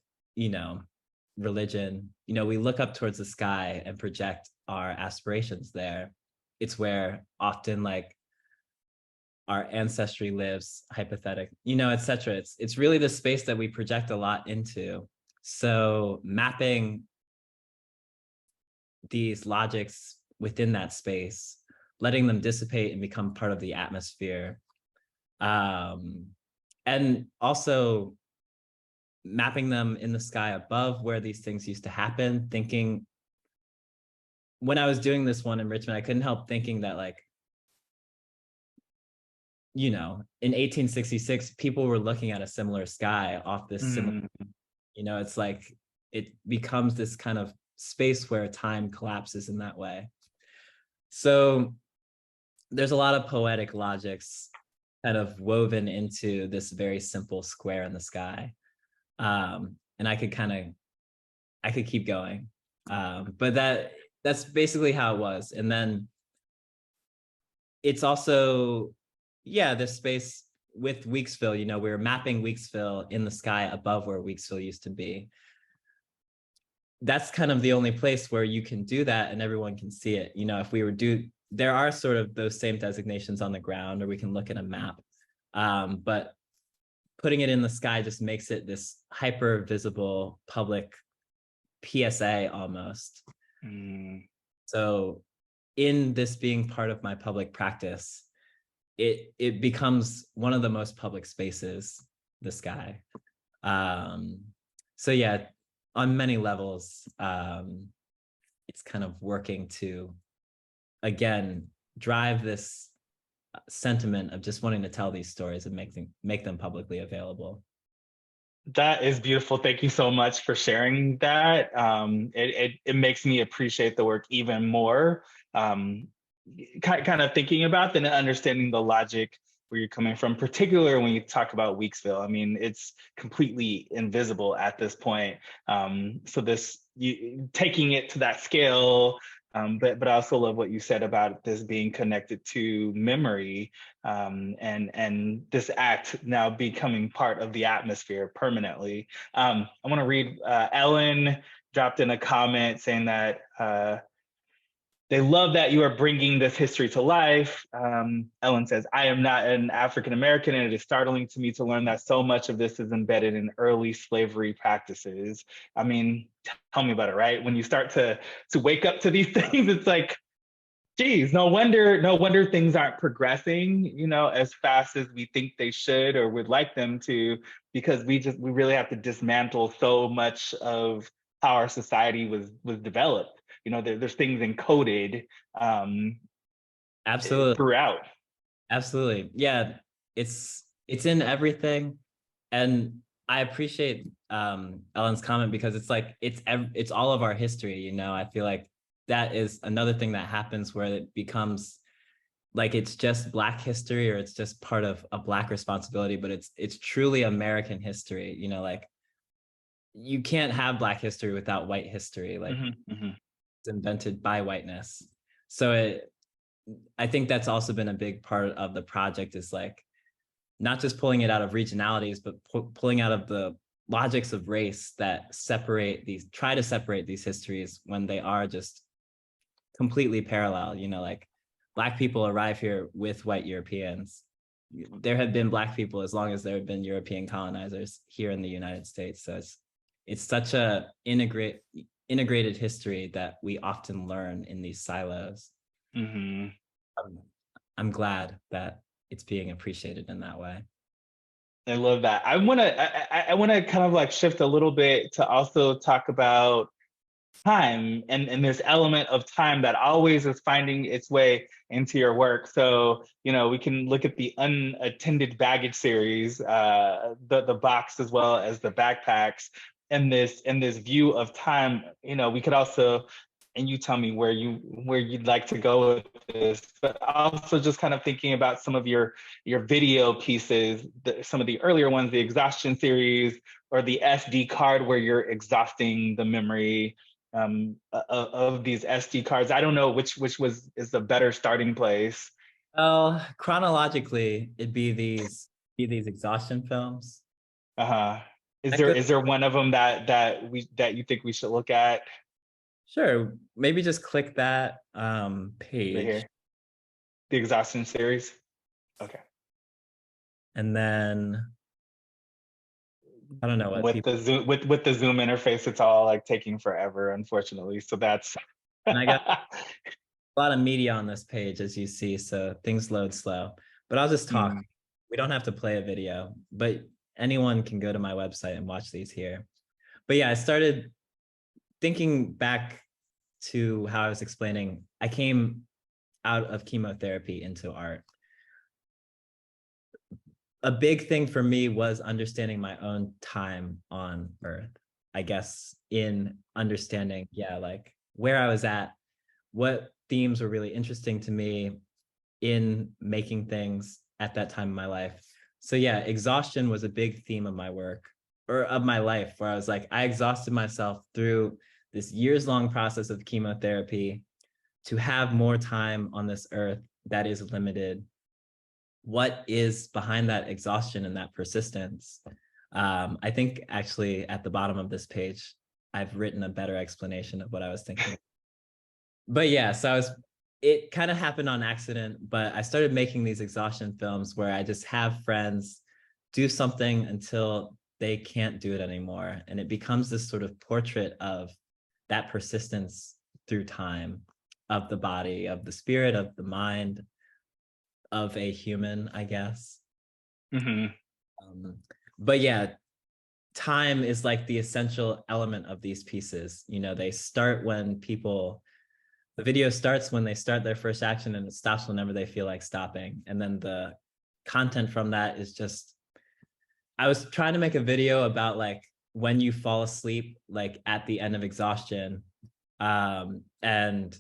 religion. We look up towards the sky and project our aspirations there. It's where often our ancestry lives, hypothetic, etc. It's really the space that we project a lot into. So mapping these logics within that space, letting them dissipate and become part of the atmosphere. And also mapping them in the sky above where these things used to happen, thinking, when I was doing this one in Richmond, I couldn't help thinking that in 1866, people were looking at a similar sky off this similar, it's it becomes this kind of space where time collapses in that way. So there's a lot of poetic logics kind of woven into this very simple square in the sky. And I could keep going. But that's basically how it was. And then it's also, yeah, this space with Weeksville, we were mapping Weeksville in the sky above where Weeksville used to be. That's kind of the only place where you can do that and everyone can see it. If we there are sort of those same designations on the ground, or we can look at a map. But putting it in the sky just makes it this hyper visible public PSA almost. So in this being part of my public practice, it becomes one of the most public spaces, the sky. So yeah, on many levels, it's kind of working to, again, drive this sentiment of just wanting to tell these stories and make them publicly available. That is beautiful. Thank you so much for sharing that. It makes me appreciate the work even more. Kind of thinking about and understanding the logic where you're coming from, particularly when you talk about Weeksville. I mean, it's completely invisible at this point. So taking it to that scale, but I also love what you said about this being connected to memory, and this act now becoming part of the atmosphere permanently. I want to read, Ellen dropped in a comment saying that they love that you are bringing this history to life. Ellen says, I am not an African-American, and it is startling to me to learn that so much of this is embedded in early slavery practices. I mean, tell me about it, right? When you start to wake up to these things, it's like, geez, no wonder things aren't progressing, as fast as we think they should or would like them to, because we really have to dismantle so much of how our society was developed. There's things encoded Absolutely. throughout. Absolutely. Yeah, it's in everything. And I appreciate Ellen's comment, because it's like it's all of our history. I feel like that is another thing that happens where it becomes like it's just Black history, or it's just part of a Black responsibility, but it's truly American history. Like you can't have Black history without white history. Like it's invented by whiteness. So I think that's also been a big part of the project, is like not just pulling it out of regionalities, but pulling out of the logics of race that try to separate these histories when they are just completely parallel. Like Black people arrive here with white Europeans. There have been Black people as long as there have been European colonizers here in the United States. So it's such a integrated history that we often learn in these silos. I'm glad that it's being appreciated in that way. I love that. I want to kind of like shift a little bit to also talk about time and this element of time that always is finding its way into your work. So, we can look at the Unattended Baggage series, the box as well as the backpacks, and this view of time. We could also, and you tell me where you'd like to go with this, but also just kind of thinking about some of your video pieces, some of the earlier ones, the exhaustion series, or the SD card, where you're exhausting the memory of these SD cards. I don't know which is the better starting place. Well, chronologically, it'd be these exhaustion films. Is there one of them that you think we should look at? Sure. Maybe just click that page. Right here. The exhaustion series. Okay. And then I don't know what with the Zoom interface, it's all like taking forever, unfortunately. So that's and I got a lot of media on this page, as you see, so things load slow. But I'll just talk. We don't have to play a video, but anyone can go to my website and watch these here. But yeah, I started thinking back to how I was explaining. I came out of chemotherapy into art. A big thing for me was understanding my own time on Earth. I guess, in understanding, yeah, like where I was at, what themes were really interesting to me in making things at that time in my life. So yeah, exhaustion was a big theme of my work, or of my life, where I was like, I exhausted myself through this years-long process of chemotherapy to have more time on this earth that is limited. What is behind that exhaustion and that persistence? I think actually at the bottom of this page, I've written a better explanation of what I was thinking. But yeah, so it kind of happened on accident, but I started making these exhaustion films where I just have friends do something until they can't do it anymore. And it becomes this sort of portrait of that persistence through time, of the body, of the spirit, of the mind, of a human, I guess. Mm-hmm. But yeah, time is like the essential element of these pieces. You know, they start when the video starts when they start their first action, and it stops whenever they feel like stopping. And then the content from that is just, I was trying to make a video about like when you fall asleep, like at the end of exhaustion, and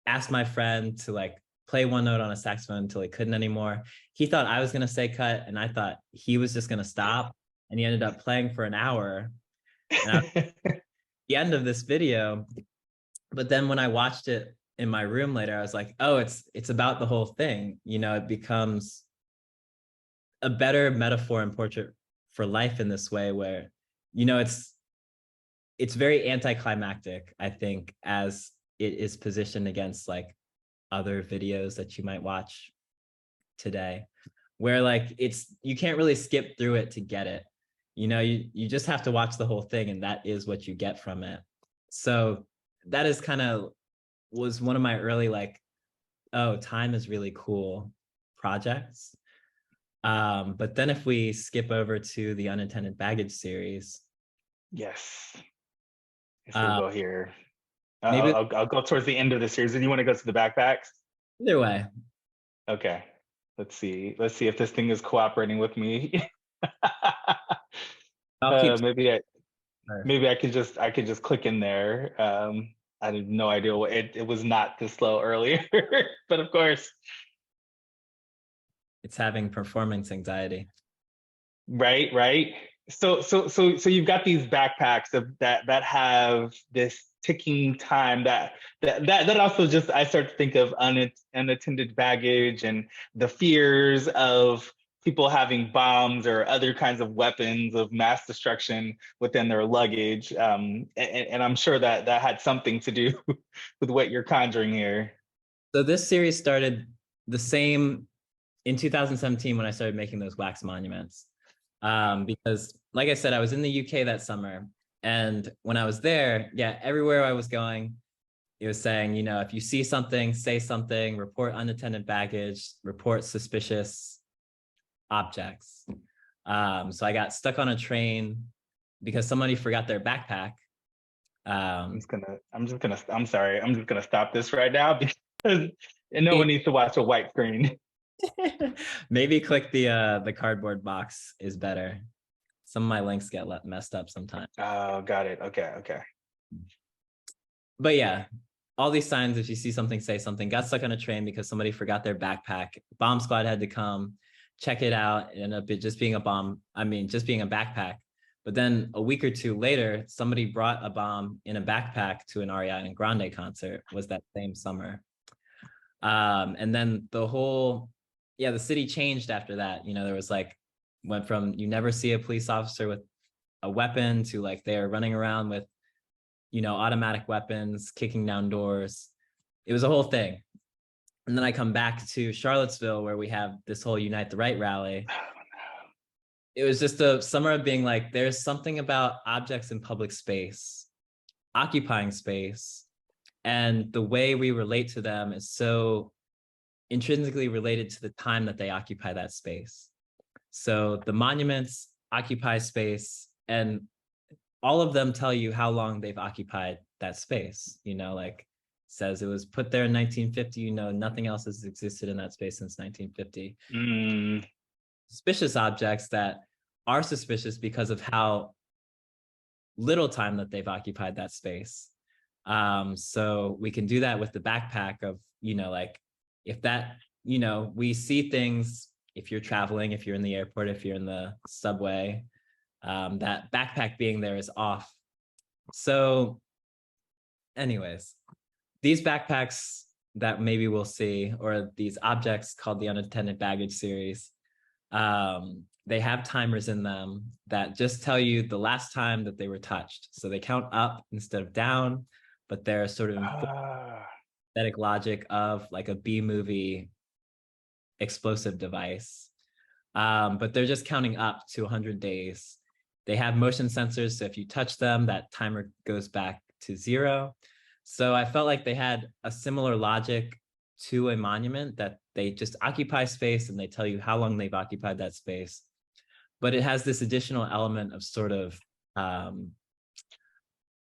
asked my friend to like play one note on a saxophone until he couldn't anymore. He thought I was going to say cut, and I thought he was just going to stop. And he ended up playing for an hour. And at the end of this video, but then when I watched it in my room later, I was like, oh, it's about the whole thing. You know, it becomes a better metaphor and portrait for life in this way, where, you know, it's very anticlimactic, I think, as it is positioned against like other videos that you might watch today, where like you can't really skip through it to get it. You know, you just have to watch the whole thing, and that is what you get from it. So that is kind of was one of my early like, oh, time is really cool projects. But then if we skip over to the Unattended Baggage series. Yes. We'll go here. Maybe I'll go towards the end of the series. And you want to go to the backpacks? either way. Okay. Let's see if this thing is cooperating with me. I'll keep Maybe I could just click in there. I had no idea what it was not this slow earlier, but of course. It's having performance anxiety. Right. So you've got these backpacks that have this ticking time that also just, I start to think of unattended baggage and the fears of people having bombs or other kinds of weapons of mass destruction within their luggage. And I'm sure that had something to do with what you're conjuring here. So this series started the same in 2017 when I started making those wax monuments. Because like I said, I was in the UK that summer. And when I was there, yeah, everywhere I was going, it was saying, you know, if you see something, say something, report unattended baggage, report suspicious objects. So I got stuck on a train because somebody forgot their backpack. I'm sorry. I'm just gonna stop this right now because no one needs to watch a white screen. Maybe click the cardboard box is better. Some of my links get messed up sometimes. Oh, got it. Okay. But yeah, all these signs, if you see something, say something, got stuck on a train because somebody forgot their backpack. Bomb squad had to come, check it out. It ended up just being a backpack. But then a week or two later, somebody brought a bomb in a backpack to an Ariana Grande concert, was that same summer. And then the city changed after that. You know, there was like, went from you never see a police officer with a weapon to like they're running around with, you know, automatic weapons, kicking down doors. It was a whole thing. And then I come back to Charlottesville where we have this whole Unite the Right rally. It was just a summer of being like, there's something about objects in public space, occupying space, and the way we relate to them is so intrinsically related to the time that they occupy that space. So the monuments occupy space, and all of them tell you how long they've occupied that space. You know, like says it was put there in 1950, you know, nothing else has existed in that space since 1950. Suspicious objects that are suspicious because of how little time that they've occupied that space. So we can do that with the backpack of, like if that, we see things, if you're traveling, if you're in the airport, if you're in the subway, that backpack being there is off. So anyways, these backpacks that maybe we'll see, or these objects called the Unattended Baggage series, they have timers in them that just tell you the last time that they were touched. So they count up instead of down, but they're sort of aesthetic logic of like a B-movie explosive device. But they're just counting up to 100 days. They have motion sensors, so if you touch them, that timer goes back to 0. So I felt like they had a similar logic to a monument, that they just occupy space and they tell you how long they've occupied that space. But it has this additional element of sort of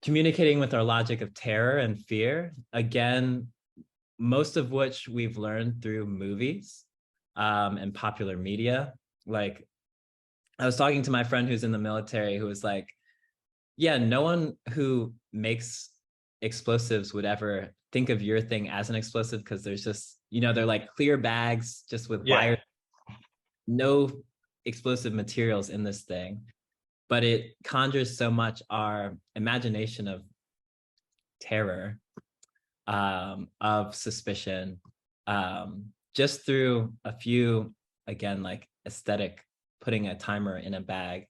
communicating with our logic of terror and fear. Again, most of which we've learned through movies and popular media. Like, I was talking to my friend who's in the military, who was like, yeah, no one who makes explosives would ever think of your thing as an explosive, because there's just, they're like clear bags just with wire, no explosive materials in this thing. But it conjures so much our imagination of terror, of suspicion, just through a few, again, like aesthetic, putting a timer in a bag.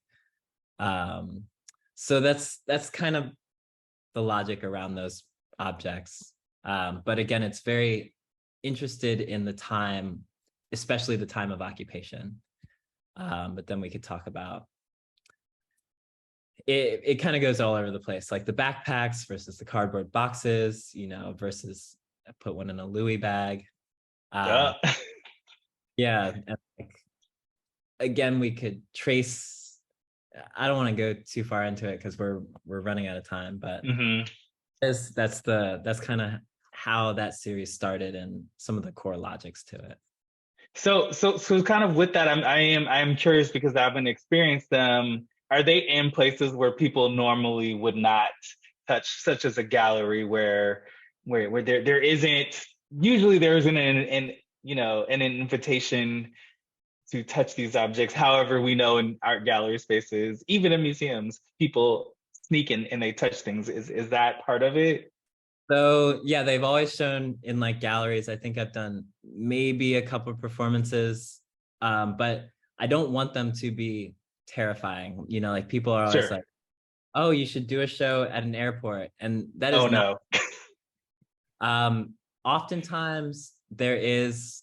So that's kind of the logic around those objects. But again, it's very interested in the time, especially the time of occupation. But then we could talk about it kind of goes all over the place, like the backpacks versus the cardboard boxes, versus I put one in a Louis bag. Yeah. And like, again, we could trace, I don't want to go too far into it because we're running out of time, but that's kind of how that series started and some of the core logics to it. So kind of with that, I am curious, because I haven't experienced them. Are they in places where people normally would not touch, such as a gallery where there isn't, usually there isn't an invitation to touch these objects? However, we know in art gallery spaces, even in museums, people sneak in and they touch things. Is that part of it? So yeah, they've always shown in like galleries. I think I've done maybe a couple of performances, but I don't want them to be terrifying. Like people are always like, oh, you should do a show at an airport. And that is not. Oftentimes there is,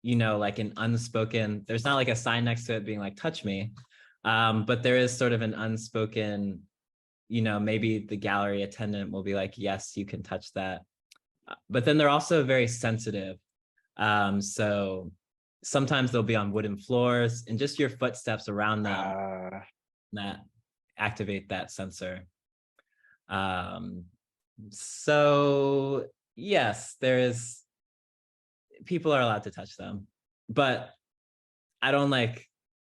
like an unspoken, there's not like a sign next to it being like, touch me. But there is sort of an unspoken, maybe the gallery attendant will be like, yes, you can touch that. But then they're also very sensitive. So sometimes they'll be on wooden floors, and just your footsteps around them that activate that sensor. So yes, people are allowed to touch them, but I don't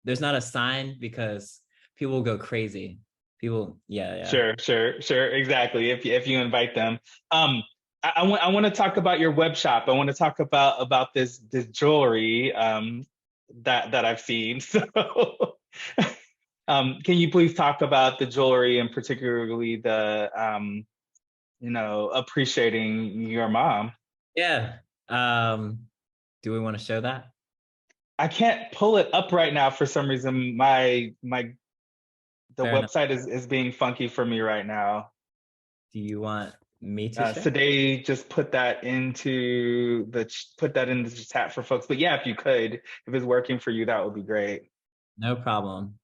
there's not a sign, because people will go crazy. People, yeah. Sure, exactly. If you invite them, I want to talk about your web shop. I want to talk about this jewelry that I've seen. So, can you please talk about the jewelry, and particularly the appreciating your mom? Yeah. Do we want to show that? I can't pull it up right now for some reason. The Fair website is being funky for me right now. Do you want me to share? So they just put that into the chat for folks. But yeah, if you could, if it's working for you, that would be great. No problem.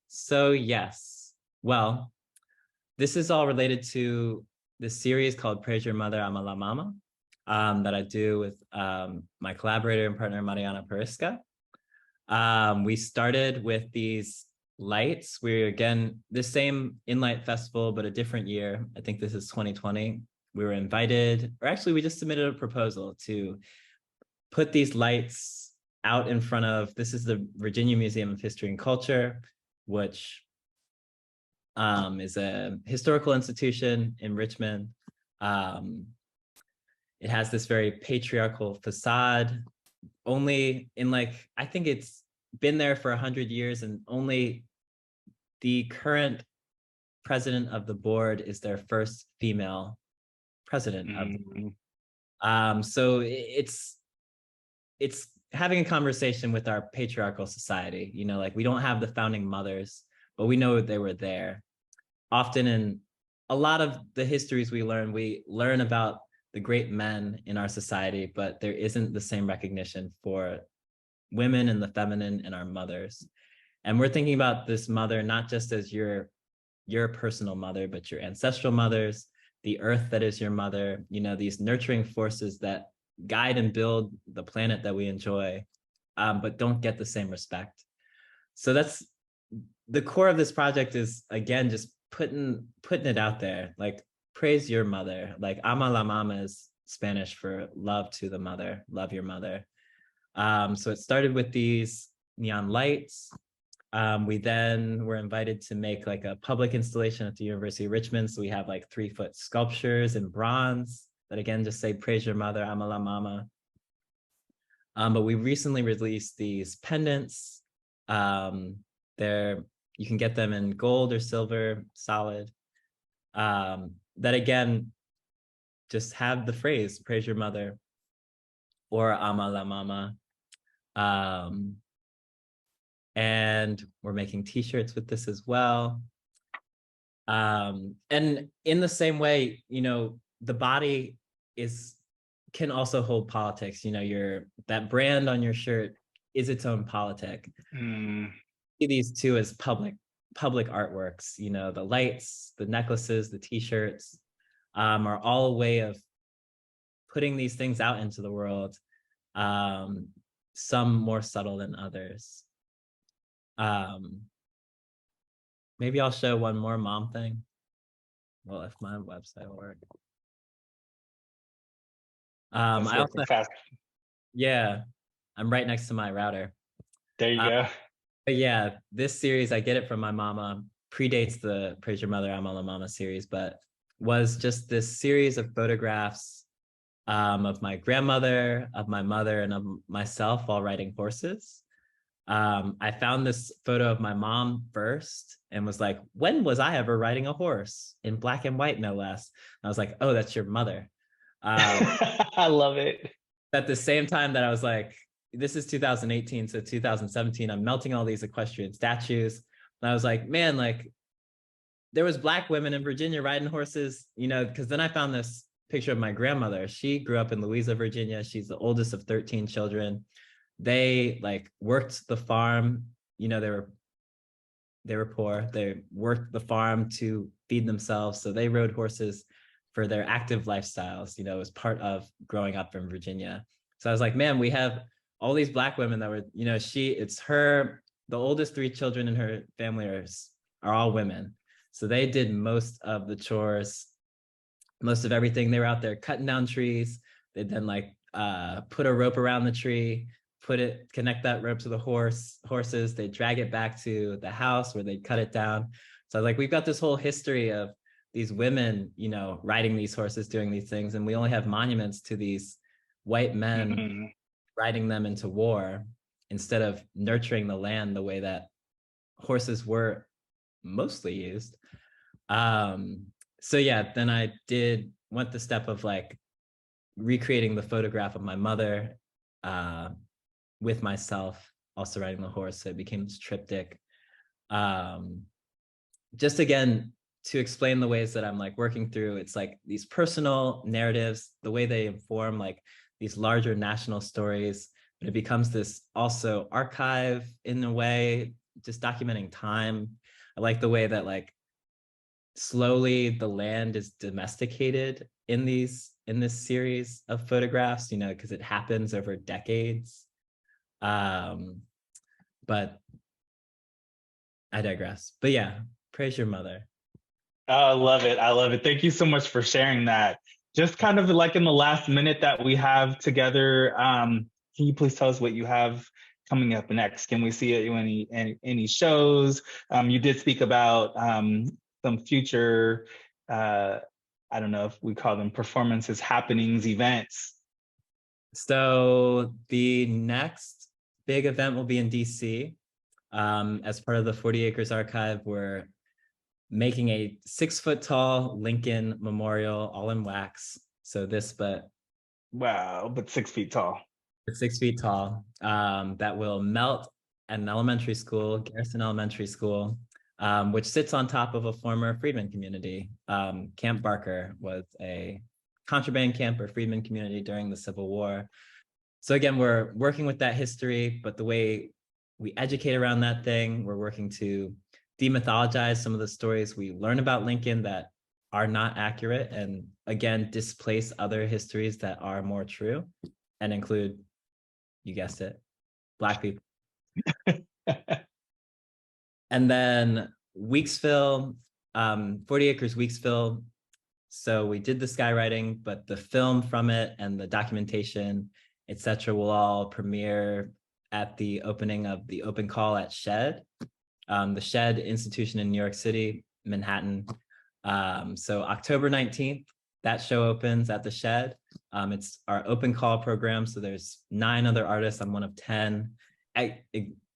So yes, well, this is all related to this series called Praise Your Mother, I'm a La Mama, that I do with my collaborator and partner, Mariana Perisca. We started with these lights. We're, again, the same Inlight Festival, but a different year. I think this is 2020. We were invited, or actually we just submitted a proposal to put these lights out in front of, this is the Virginia Museum of History and Culture, which is a historical institution in Richmond. It has this very patriarchal facade. Only in I think it's been there for 100 years, and only the current president of the board is their first female president of the board. So it's having a conversation with our patriarchal society. We don't have the founding mothers, but we know they were there. Often in a lot of the histories we learn about the great men in our society, but there isn't the same recognition for women and the feminine and our mothers. And we're thinking about this mother not just as your personal mother, but your ancestral mothers, the earth that is your mother, these nurturing forces that guide and build the planet that we enjoy, but don't get the same respect. So that's the core of this project, is again just putting it out there, praise your mother. Ama la mama is Spanish for love to the mother, love your mother. So it started with these neon lights. We then were invited to make a public installation at the University of Richmond. So we have 3-foot sculptures in bronze that again just say praise your mother, ama la mama. But we recently released these pendants. You can get them in gold or silver, solid. That again just have the phrase praise your mother or ama la mama. And we're making t-shirts with this as well. And in the same way, the body can also hold politics. That brand on your shirt is its own politic. See these two as public artworks. The lights, the necklaces, the t-shirts are all a way of putting these things out into the world, some more subtle than others. Maybe I'll show one more mom thing. Well, if my website will work. I also, fast. Yeah, I'm right next to my router. There you go. But yeah, this series, I get it from my mama, predates the Praise Your Mother, Ama La Mama series, but was just this series of photographs of my grandmother, of my mother, and of myself while riding horses. I found this photo of my mom first and was like, when was I ever riding a horse? In black and white, no less. And I was like, oh, that's your mother. I love it. At the same time that I was like, this is 2018, so 2017, I'm melting all these equestrian statues. And I was like, man, there was Black women in Virginia riding horses, because then I found this picture of my grandmother. She grew up in Louisa, Virginia. She's the oldest of 13 children. They worked the farm. They were poor. They worked the farm to feed themselves. So they rode horses for their active lifestyles, as part of growing up in Virginia. So I was like, man, we have all these Black women that were, it's her, the oldest 3 children in her family are all women. So they did most of the chores, most of everything. They were out there cutting down trees. They'd then put a rope around the tree, connect that rope to the horses. They drag it back to the house where they cut it down. So I was like, we've got this whole history of these women, riding these horses, doing these things. And we only have monuments to these white men riding them into war instead of nurturing the land the way that horses were mostly used. So yeah, then I went the step of recreating the photograph of my mother with myself also riding the horse. So it became this triptych. Just again, to explain the ways that I'm working through, it's these personal narratives, the way they inform these larger national stories, but it becomes this also archive in a way, just documenting time. I like the way that slowly the land is domesticated in this series of photographs, because it happens over decades. But I digress. But yeah, praise your mother. Oh, I love it. I love it. Thank you so much for sharing that. Just kind of in the last minute that we have together, can you please tell us what you have coming up next? Can we see it in any shows? You did speak about some future, I don't know if we call them performances, happenings, events? So the next big event will be in DC. As part of the 40 Acres Archive, we're making a 6-foot tall Lincoln memorial all in wax. So this, but Wow, but 6 feet tall. it's 6 feet tall, that will melt at an elementary school, Garrison Elementary School, which sits on top of a former freedmen community. Camp Barker was a contraband camp or freedmen community during the Civil War. So again, we're working with that history, but the way we educate around that thing, we're working to demythologize some of the stories we learn about Lincoln that are not accurate, and again, displace other histories that are more true and include, you guessed it, Black people. And then Weeksville, 40 Acres Weeksville. So we did the skywriting, but the film from it and the documentation, etc., will all premiere at the opening of the open call at Shed, the Shed institution in New York City, Manhattan. So October 19th, that show opens at the Shed. It's our open call program. So there's 9 other artists. I'm one of 10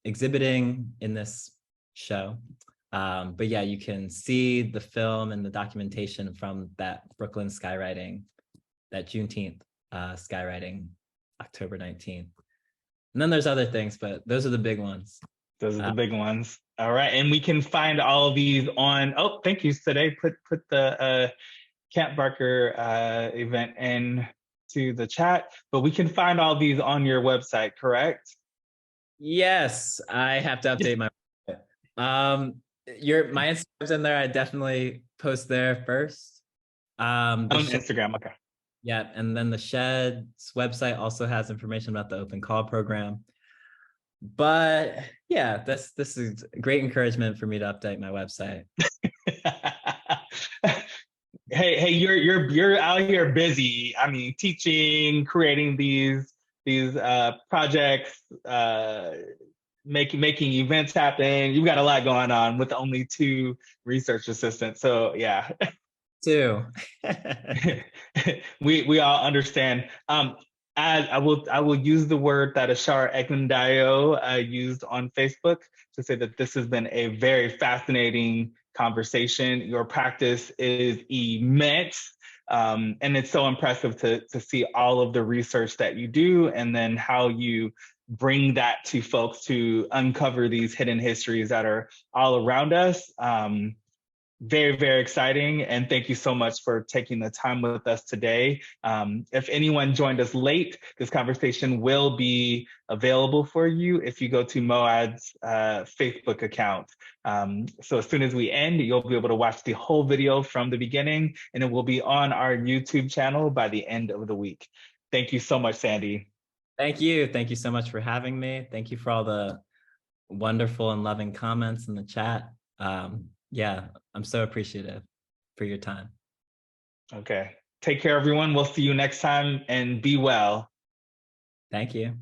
exhibiting in this show. But yeah, you can see the film and the documentation from that Brooklyn skywriting, that Juneteenth skywriting, October 19th. And then there's other things, but those are the big ones. Those are the big ones. All right, and we can find all of these on, oh, thank you, Sade. Put the Camp Barker event in to the chat, but we can find all these on your website, correct? Yes, I have to update my website. My Instagram's in there. I definitely post there first. On Instagram, okay. Yeah, and then the Shed's website also has information about the open call program. But yeah, this is great encouragement for me to update my website. Hey, you're out here busy. I mean, teaching, creating these projects, making events happen. You've got a lot going on with only 2 research assistants. So yeah. 2. we all understand. I will use the word that Ashar Eglandayo used on Facebook to say that this has been a very fascinating conversation. Your practice is immense, and it's so impressive to see all of the research that you do, and then how you bring that to folks to uncover these hidden histories that are all around us. Very, very exciting. And thank you so much for taking the time with us today. If anyone joined us late, this conversation will be available for you if you go to Moad's Facebook account. So as soon as we end, you'll be able to watch the whole video from the beginning, and it will be on our YouTube channel by the end of the week. Thank you so much, Sandy. Thank you. Thank you so much for having me. Thank you for all the wonderful and loving comments in the chat. Yeah, I'm so appreciative for your time. Okay. Take care, everyone. We'll see you next time, and be well. Thank you.